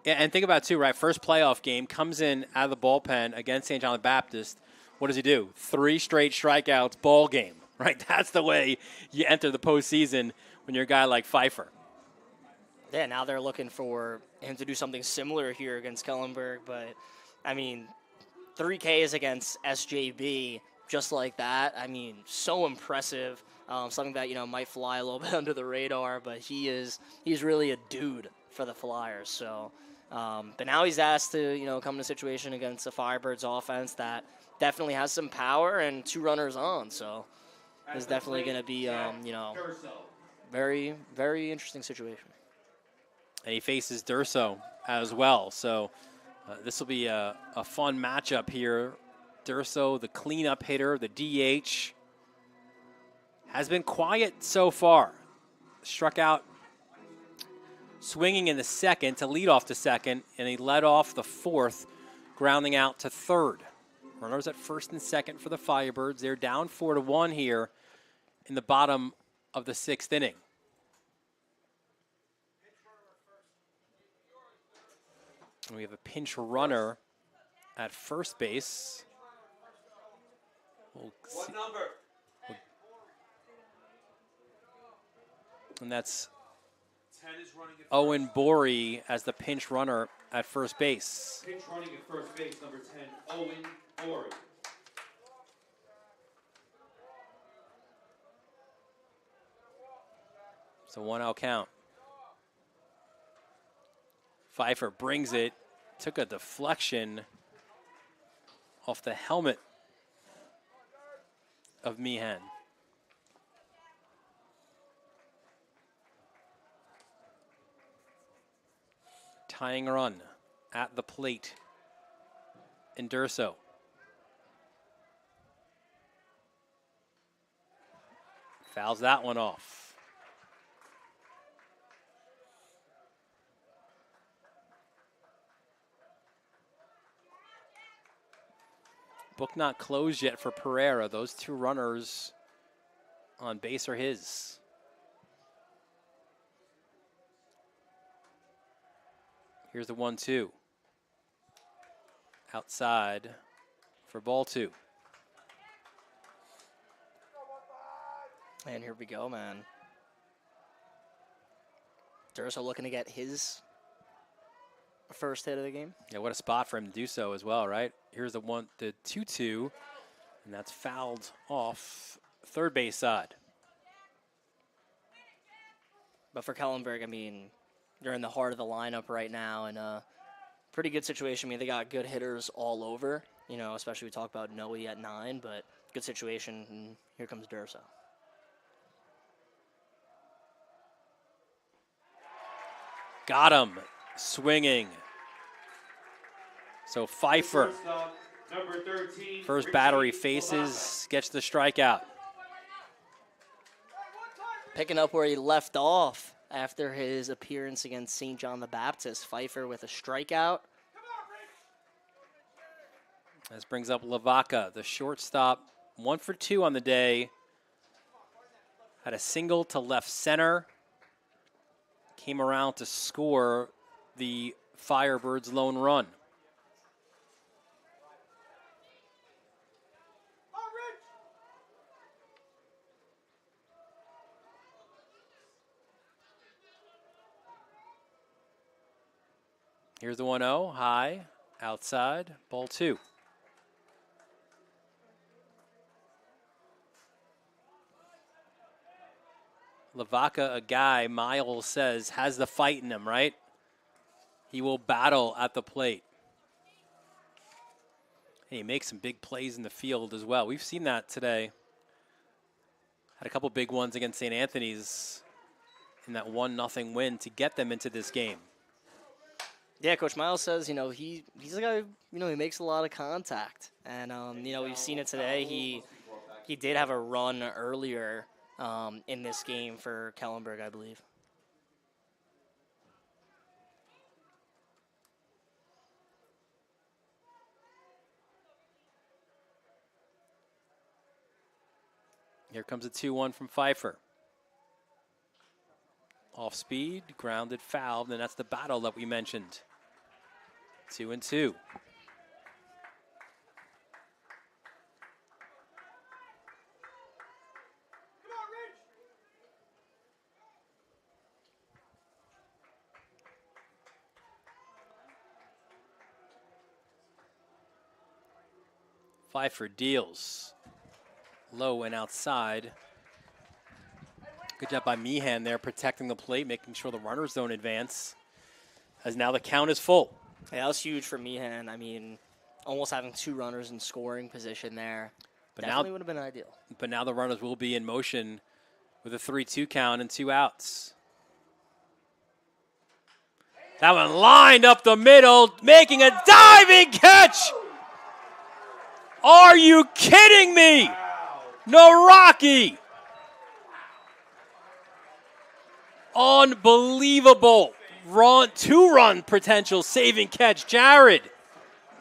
Yeah, and think about it too, right? First playoff game, comes in out of the bullpen against St. John the Baptist. What does he do? 3 straight strikeouts, ball game, right? That's the way you enter the postseason when you're a guy like Pfeiffer. Yeah, now they're looking for him to do something similar here against Kellenberg. But, I mean, 3 Ks against SJB just like that. I mean, so impressive. Something that, might fly a little bit under the radar, but he's really a dude for the Flyers. So, but now he's asked to, come in a situation against the Firebirds offense that definitely has some power and 2 runners on. So it's definitely going to be, very, very interesting situation. And he faces Durso as well. So this will be a fun matchup here. Durso, the cleanup hitter, the DH, has been quiet so far. Struck out swinging in the second to lead off the second, and he led off the 4th, grounding out to 3rd. Runners at 1st and 2nd for the Firebirds. They're down 4-1 here in the bottom of the 6th inning. And we have a pinch runner at first base. What number? And that's 10 is running at Owen Borey as the pinch runner at first base. Pinch running at first base, number 10, Owen Borey. It's a 1-0 count. Pfeiffer brings it, took a deflection off the helmet of Meehan. Tying run at the plate in Durso. Fouls that one off. Book not closed yet for Pereira. Those 2 runners on base are his. Here's the 1-2. Outside for ball 2. And here we go, man. Durso looking to get his first hit of the game. Yeah, what a spot for him to do so as well, right? Here's the 2-2, and that's fouled off third base side. But for Kellenberg, I mean, they're in the heart of the lineup right now in a pretty good situation. I mean, they got good hitters all over, especially we talk about Noe at 9, but good situation, and here comes Durso. Got him, swinging. So Pfeiffer, Number 13, first battery faces, gets the strikeout. Picking up where he left off after his appearance against St. John the Baptist. Pfeiffer with a strikeout. This brings up Lavaca, the shortstop, 1 for 2 on the day. Had a single to left center. Came around to score the Firebirds' lone run. Here's the 1-0, high, outside, ball 2. Lavaca, a guy, Miles says, has the fight in him, right? He will battle at the plate. And he makes some big plays in the field as well. We've seen that today. Had a couple big ones against St. Anthony's in that 1-0 win to get them into this game. Yeah, Coach Miles says, he's a guy, he makes a lot of contact. And, we've seen it today. He did have a run earlier in this game for Kellenberg, I believe. Here comes a 2-1 from Pfeiffer. Off speed, grounded, fouled, and that's the battle that we mentioned. 2-2. Pfeiffer deals. Low and outside. Good job by Meehan there, protecting the plate, making sure the runners don't advance. As now the count is full. Yeah, that was huge for Meehan. I mean, almost having 2 runners in scoring position there. But definitely would have been ideal. But now the runners will be in motion with a 3-2 count and 2 outs. That one lined up the middle, making a diving catch. Are you kidding me? Naraki. Unbelievable. 2-run potential saving catch. Jared.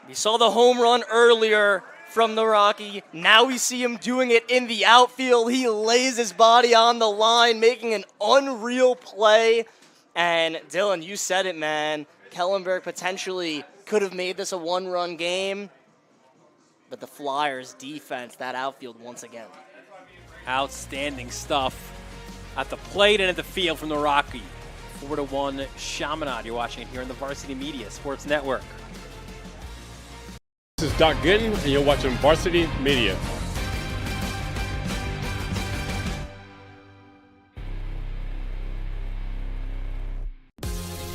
We saw the home run earlier from Naraki. Now we see him doing it in the outfield. He lays his body on the line, making an unreal play. And Dylan, you said it, man. Kellenberg potentially could have made this a 1-run game. But the Flyers defense, that outfield once again. Outstanding stuff at the plate and at the field from Naraki. 4-1 Chaminade. You're watching it here on the Varsity Media Sports Network. This is Doc Gooden, and you're watching Varsity Media.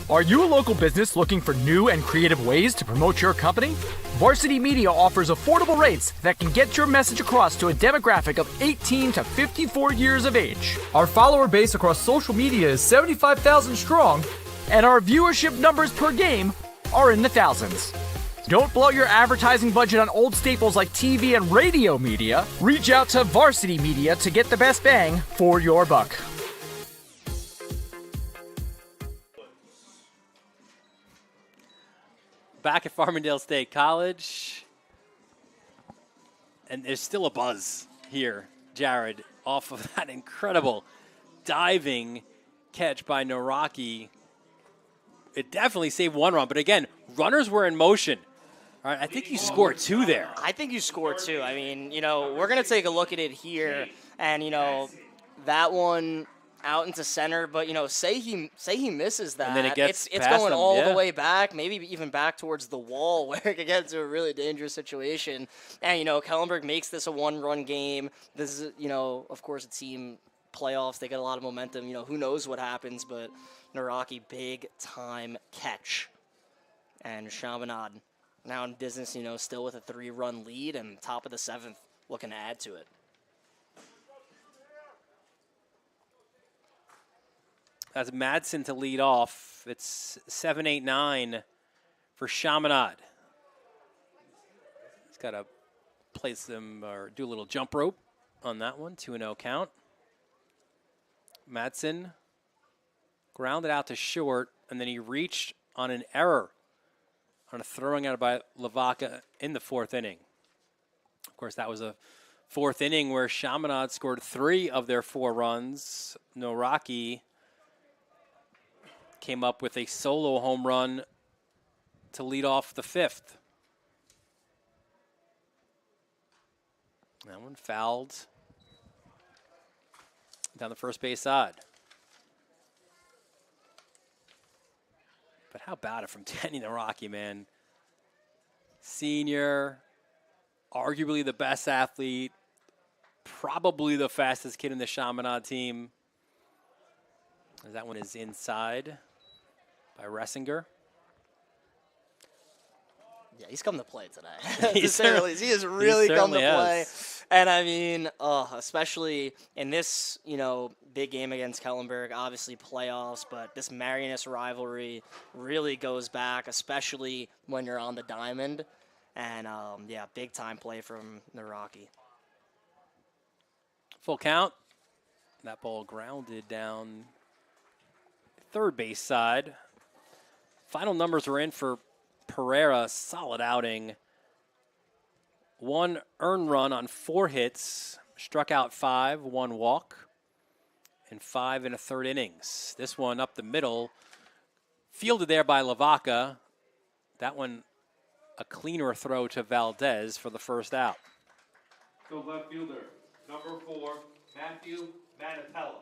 Are you a local business looking for new and creative ways to promote your company? Varsity Media offers affordable rates that can get your message across to a demographic of 18 to 54 years of age. Our follower base across social media is 75,000 strong, And our viewership numbers per game are in the thousands. Don't blow your advertising budget on old staples like TV and radio media. Reach out to Varsity Media to get the best bang for your buck. Back at Farmingdale State College. And there's still a buzz here, Jared, off of that incredible diving catch by Naraki. It definitely saved one run, but again, runners were in motion. All right, I think you scored two there. I think you scored two. I mean, we're going to take a look at it here, and, that one out into center, but, say he misses that. And then it's going all the way back, maybe even back towards the wall where it could get into a really dangerous situation. And, Kellenberg makes this a one-run game. This is, of course, a team playoffs. They get a lot of momentum. Who knows what happens, but Naraki, big-time catch. And Chaminade now in business, still with a 3-run lead and top of the 7th looking to add to it. That's Madsen to lead off. It's 7-8-9 for Chaminade. He's got to place them or do a little jump rope on that one. 2-0 count. Madsen grounded out to short, and then he reached on an error on a throwing out by Lavaca in the 4th inning. Of course, that was a 4th inning where Chaminade scored 3 of their 4 runs. Naraki came up with a solo home run to lead off the 5th. That one fouled down the first base side. But how about it from Denny Naraki, man? Senior, arguably the best athlete, probably the fastest kid in the Chaminade team. As that one is inside by Ressinger. Yeah, he's come to play today. He has really come to play. And I mean, especially in this, big game against Kellenberg, obviously playoffs, but this Marianus rivalry really goes back, especially when you're on the diamond. And, big time play from Naraki. Full count. That ball grounded down third base side. Final numbers are in for Pereira. Solid outing. 1 earned run on 4 hits. Struck out 5, 1 walk, and 5 1/3 innings. This one up the middle. Fielded there by Lavaca. That one, a cleaner throw to Valdez for the first out. The left fielder, number 4, Matthew Manapella.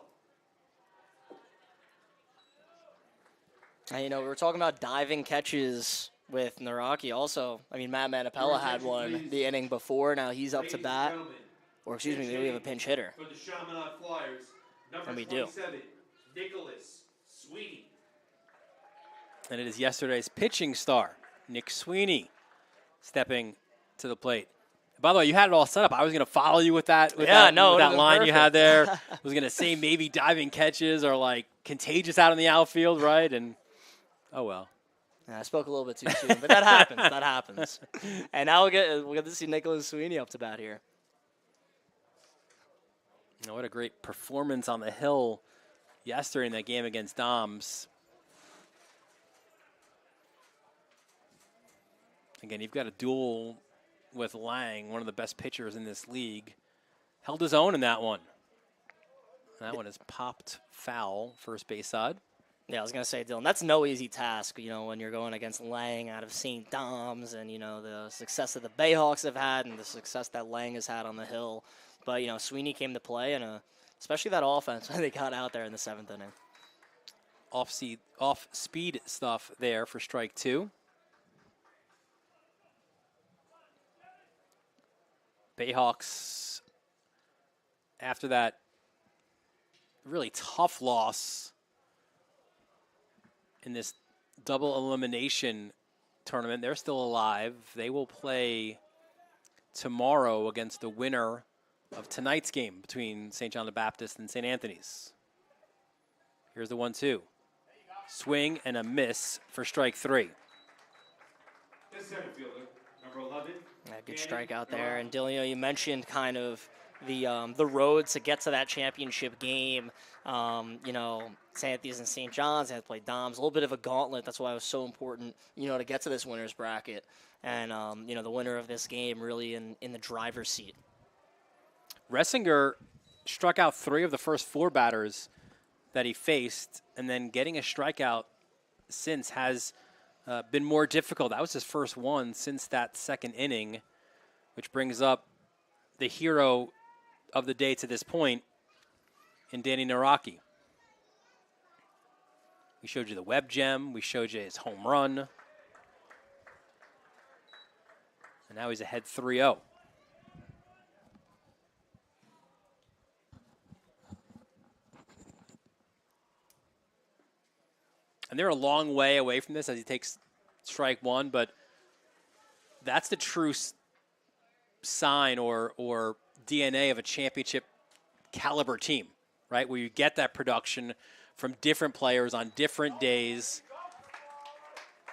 And, you know, we were talking about diving catches with Naraki also. I mean, Matt Manapella had one the inning before. Now he's up to bat. Or, excuse me, maybe we have a pinch hitter. For the Chaminade Flyers, number And we do. 27, Nicholas Sweeney. And it is yesterday's pitching star, Nick Sweeney, stepping to the plate. By the way, you had it all set up. I was going to follow you with that, that line perfect. you had there. I was going to say maybe diving catches or like contagious out in the outfield, right? And oh well. Yeah, I spoke a little bit too soon, but that happens. That happens. And now we'll get to see Nicholas Sweeney up to bat here. You know, what a great performance on the hill yesterday in that game against Doms. Again, you've got a duel with Lang, one of the best pitchers in this league. Held his own in that one. That one is popped foul, first base side. Yeah, I was going to say, Dylan, that's no easy task, you know, when you're going against Lang out of St. Dom's and, you know, the success that the Bayhawks have had and the success that Lang has had on the hill. But, you know, Sweeney came to play, and especially that offense when they got out there in the 7th inning. Off-speed stuff there for strike 2. Bayhawks, after that really tough loss in this double elimination tournament, they're still alive. They will play tomorrow against the winner of tonight's game between St. John the Baptist and St. Anthony's. Here's the 1-2. Swing and a miss for strike 3. The center fielder, number 11. Yeah, good strikeout there. And Dylan, you mentioned kind of the road to get to that championship game. You know, St. Anthony's and St. John's had to play Doms. A little bit of a gauntlet. That's why it was so important, you know, to get to this winner's bracket. And, you know, the winner of this game really in the driver's seat. Ressinger struck out 3 of the first 4 batters that he faced, and then getting a strikeout since has been more difficult. That was his first one since that 2nd inning, which brings up the hero of the day to this point in Danny Naraki. We showed you the web gem. We showed you his home run. And now he's ahead 3-0. And they're a long way away from this as he takes strike 1, but that's the true sign or DNA of a championship caliber team, right? Where you get that production from different players on different days.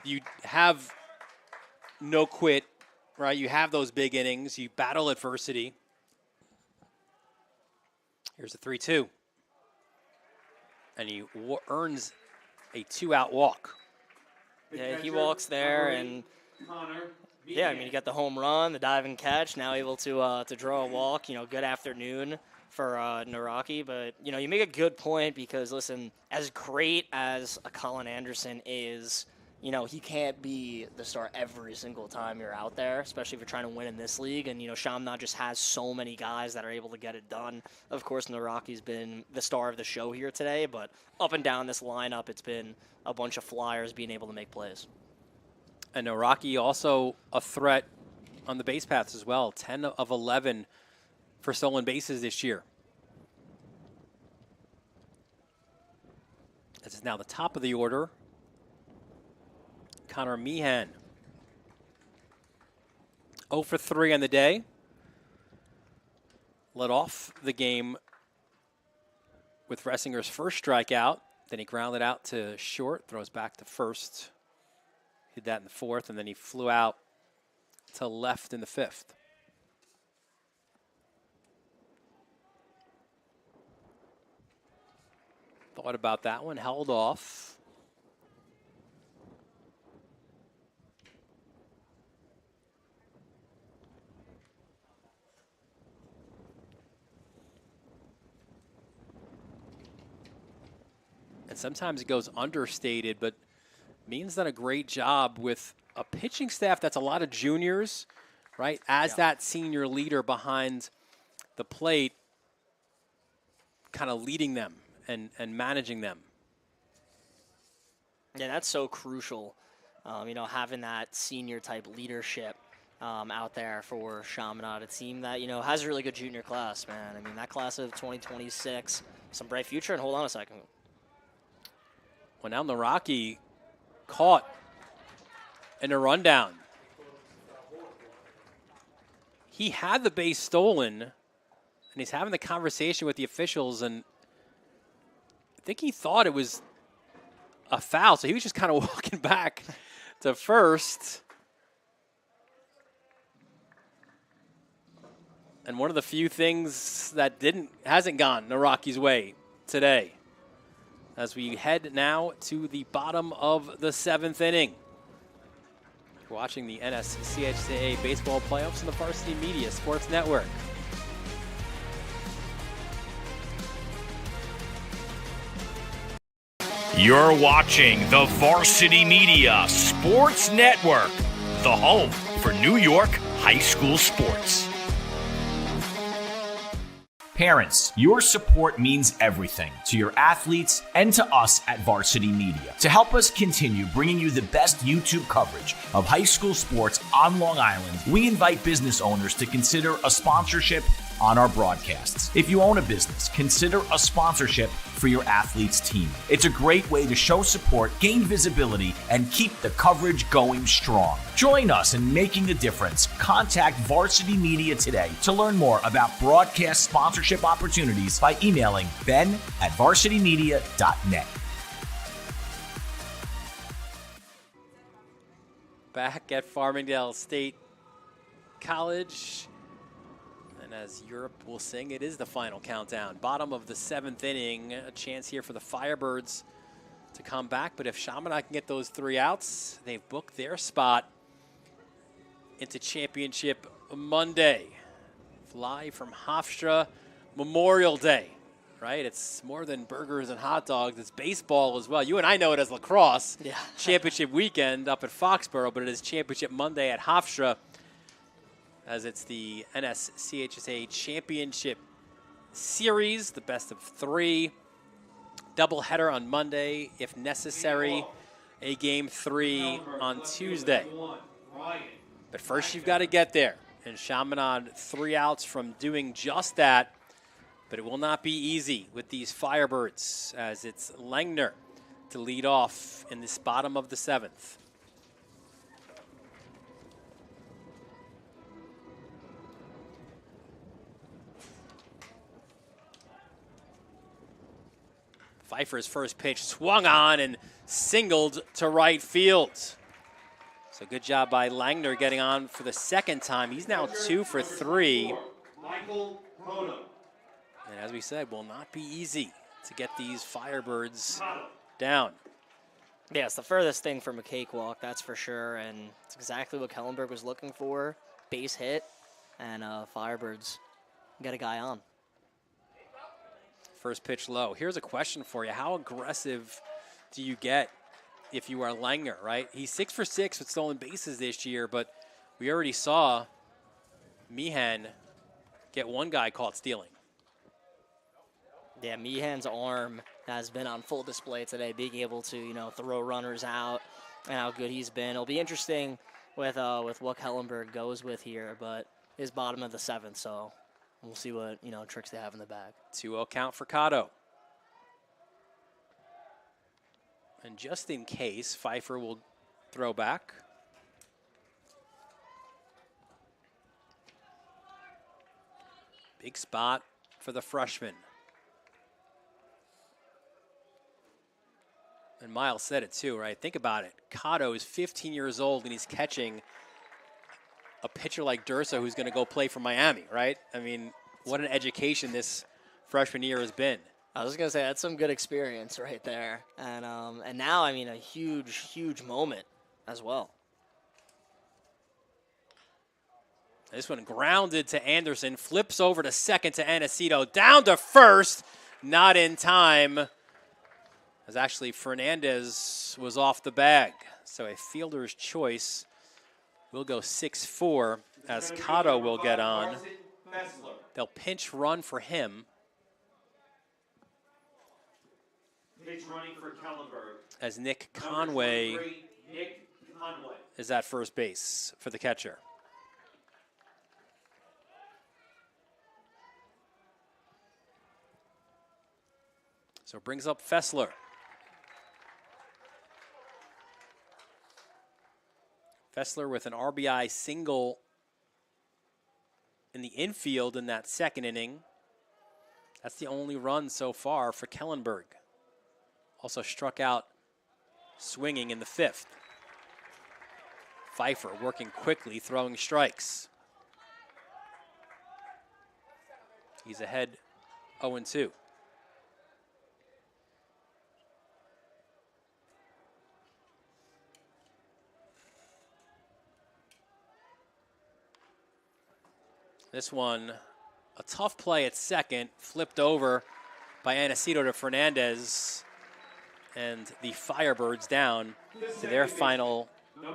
You have no quit, right? You have those big innings. You battle adversity. Here's a 3-2. And he earns a 2-out walk. Yeah, he walks there, and yeah, I mean, you got the home run, the diving catch, now able to draw a walk. You know, good afternoon for Naraki. But, you know, you make a good point because, listen, as great as a Colin Anderson is, you know, he can't be the star every single time you're out there, especially if you're trying to win in this league. And, you know, Chaminade just has so many guys that are able to get it done. Of course, Naraki's been the star of the show here today, but up and down this lineup, it's been a bunch of Flyers being able to make plays. And Naraki also a threat on the base paths as well. 10 of 11 for stolen bases this year. This is now the top of the order. Connor Meehan. 0 for 3 on the day. Led off the game with Ressinger's first strikeout. Then he grounded out to short, throws back to first. Did that in the 4th, and then he flew out to left in the 5th. Thought about that one, held off. And sometimes it goes understated, but Mean's done a great job with a pitching staff that's a lot of juniors, right? As that senior leader behind the plate, kind of leading them and managing them. Yeah, that's so crucial, having that senior type leadership out there for Chaminade. A team that, has a really good junior class, man. I mean, that class of 2026, some bright future. And hold on a second. Well, now Naraki caught in a rundown. He had the base stolen, and he's having the conversation with the officials, and I think he thought it was a foul, so he was just kind of walking back to first. And one of the few things that hasn't gone Naraki's way today, as we head now to the bottom of the 7th inning. You're watching the NSCHSAA baseball playoffs on the Varsity Media Sports Network. You're watching the Varsity Media Sports Network, the home for New York high school sports. Parents, your support means everything to your athletes and to us at Varsity Media. To help us continue bringing you the best YouTube coverage of high school sports on Long Island, we invite business owners to consider a sponsorship on our broadcasts. If you own a business, consider a sponsorship for your athlete's team. It's a great way to show support, gain visibility, and keep the coverage going strong. Join us in making a difference. Contact Varsity Media today to learn more about broadcast sponsorship opportunities by emailing ben@varsitymedia.net. Back at Farmingdale State College. And as Europe will sing, it is the final countdown. Bottom of the 7th inning, a chance here for the Firebirds to come back. But if Chaminade can get those 3 outs, they've booked their spot into Championship Monday. Fly from Hofstra Memorial Day, right? It's more than burgers and hot dogs. It's baseball as well. You and I know it as lacrosse. Yeah. Championship weekend up at Foxborough, but it is Championship Monday at Hofstra, as it's the NSCHSAA Championship Series, the best of 3. Doubleheader on Monday, if necessary, a Game 3 on Tuesday. But first you've got to get there. And Chaminade 3 outs from doing just that. But it will not be easy with these Firebirds, as it's Langner to lead off in this bottom of the 7th. Pfeiffer's first pitch swung on and singled to right field. So good job by Langner getting on for the 2nd time. He's now 2 for 3. And as we said, will not be easy to get these Firebirds down. Yeah, it's the furthest thing from a cakewalk, that's for sure. And it's exactly what Kellenberg was looking for. Base hit, and Firebirds got a guy on. First pitch low. Here's a question for you. How aggressive do you get if you are Langner, right? He's 6 for 6 with stolen bases this year, but we already saw Meehan get one guy caught stealing. Yeah, Meehan's arm has been on full display today, being able to, throw runners out and how good he's been. It'll be interesting with what Kellenberg goes with here, but his bottom of the 7th, so we'll see what, tricks they have in the bag. 2-0 count for Cotto. And just in case, Pfeiffer will throw back. Big spot for the freshman. And Miles said it too, right? Think about it. Cotto is 15 years old and he's catching a pitcher like Durso who's going to go play for Miami, right? I mean, what an education this freshman year has been. I was going to say, that's some good experience right there. And now, a huge, huge moment as well. This one grounded to Anderson, flips over to second to Anacito, down to first, not in time, as actually Fernandez was off the bag. So a fielder's choice will go 6-4 as Cotto will get on. They'll pinch run for him. Pitch running for Kellenberg. As Nick Conway is at first base for the catcher. So it brings up Fessler. Fessler with an RBI single in the infield in that second inning. That's the only run so far for Kellenberg. Also struck out swinging in the fifth. Pfeiffer working quickly, throwing strikes. He's ahead 0-2. This one, a tough play at second, flipped over by Anacito to Fernandez, and the Firebirds down to their final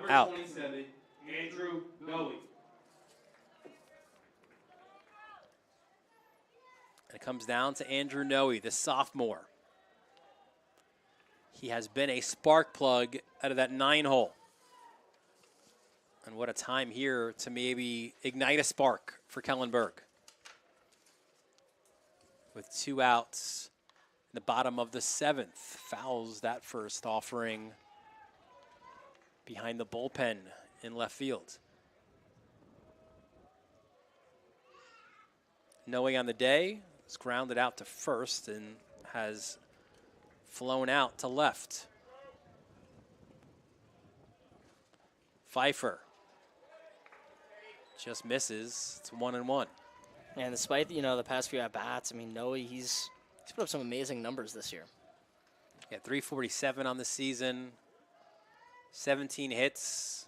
out. Number 27, Andrew Noe. It comes down to Andrew Noe, the sophomore. He has been a spark plug out of that 9-hole. And what a time here to maybe ignite a spark for Kellenberg. With 2 outs in the bottom of the 7th. Fouls that first offering behind the bullpen in left field. Noe on the day is grounded out to first and has flown out to left. Pfeiffer just misses. It's 1-1. And despite, the past few at-bats, I mean, Noe, he's put up some amazing numbers this year. Yeah, 347 on the season, 17 hits,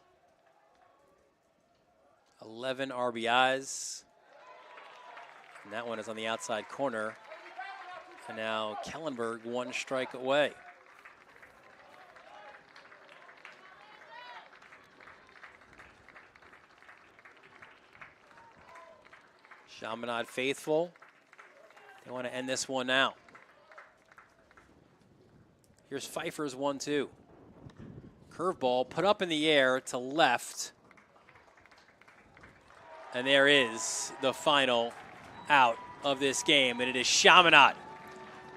11 RBIs. And that one is on the outside corner. And now Kellenberg 1 strike away. Chaminade faithful. They want to end this one now. Here's Pfeiffer's 1-2. Curveball put up in the air to left. And there is the final out of this game. And it is Chaminade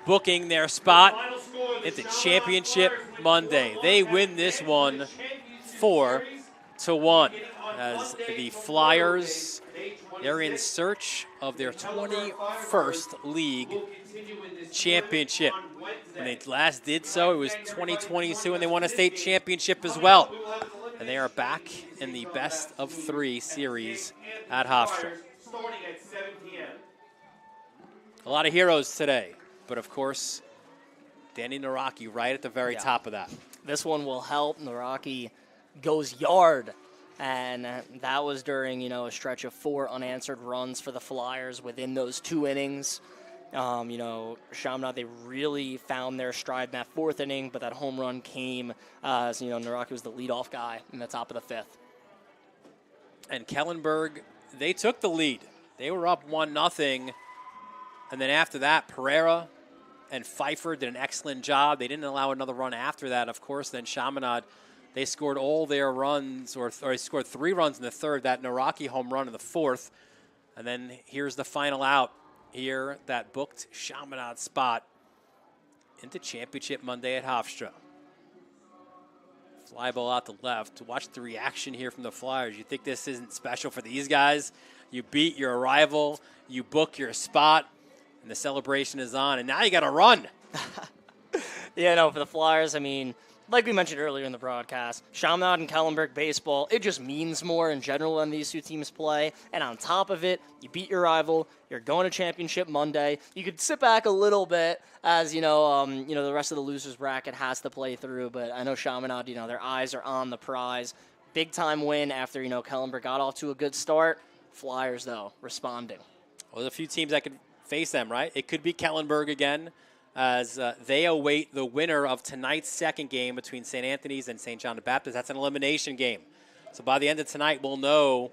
booking their spot into Championship Monday. They win this one 4-1 as the Flyers, they're in search of their 21st league championship. When they last did so, it was 2022, and they won a state championship as well. And they are back in the best of 3 series at Hofstra. A lot of heroes today, but of course, Danny Naraki right at the very top of that. This one will help. Naraki goes yard. And that was during, a stretch of 4 unanswered runs for the Flyers within those 2 innings. Chaminade, they really found their stride in that 4th inning, but that home run came as, Naraki was the leadoff guy in the top of the 5th. And Kellenberg, they took the lead. They were up 1-0. And then after that, Pereira and Pfeiffer did an excellent job. They didn't allow another run after that, of course. Then Chaminade, they scored all their runs, or they scored 3 runs in the 3rd, that Naraki home run in the 4th. And then here's the final out here that booked Chaminade's spot into Championship Monday at Hofstra. Fly ball out to left. Watch the reaction here from the Flyers. You think this isn't special for these guys? You beat your rival, you book your spot, and the celebration is on. And now you got to run. For the Flyers, I mean, like we mentioned earlier in the broadcast, Chaminade and Kellenberg baseball, it just means more in general when these 2 teams play. And on top of it, you beat your rival. You're going to Championship Monday. You could sit back a little bit as, the rest of the losers bracket has to play through. But I know Chaminade, their eyes are on the prize. Big-time win after, Kellenberg got off to a good start. Flyers, though, responding. Well, there's a few teams that could face them, right? It could be Kellenberg again, as they await the winner of tonight's 2nd game between St. Anthony's and St. John the Baptist. That's an elimination game So by the end of tonight, we'll know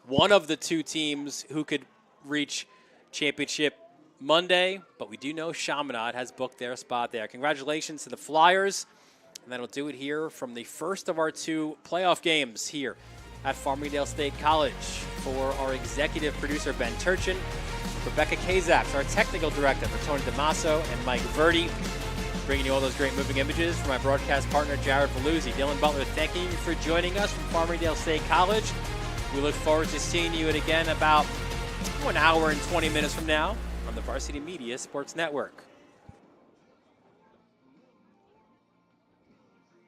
one of the two teams who could reach championship Monday, but we do know Chaminade has booked their spot there. Congratulations to the Flyers, and that'll do it here from the first of our two playoff games here at Farmingdale State College. For our executive producer, Ben Turchin, Rebecca Kazaks, our technical director, for Tony DeMasso and Mike Verdi, bringing you all those great moving images. For my broadcast partner, Jared Veluzzi, Dylan Butler, thanking you for joining us from Farmingdale State College. We look forward to seeing you again about 1 hour and 20 minutes from now on the Varsity Media Sports Network.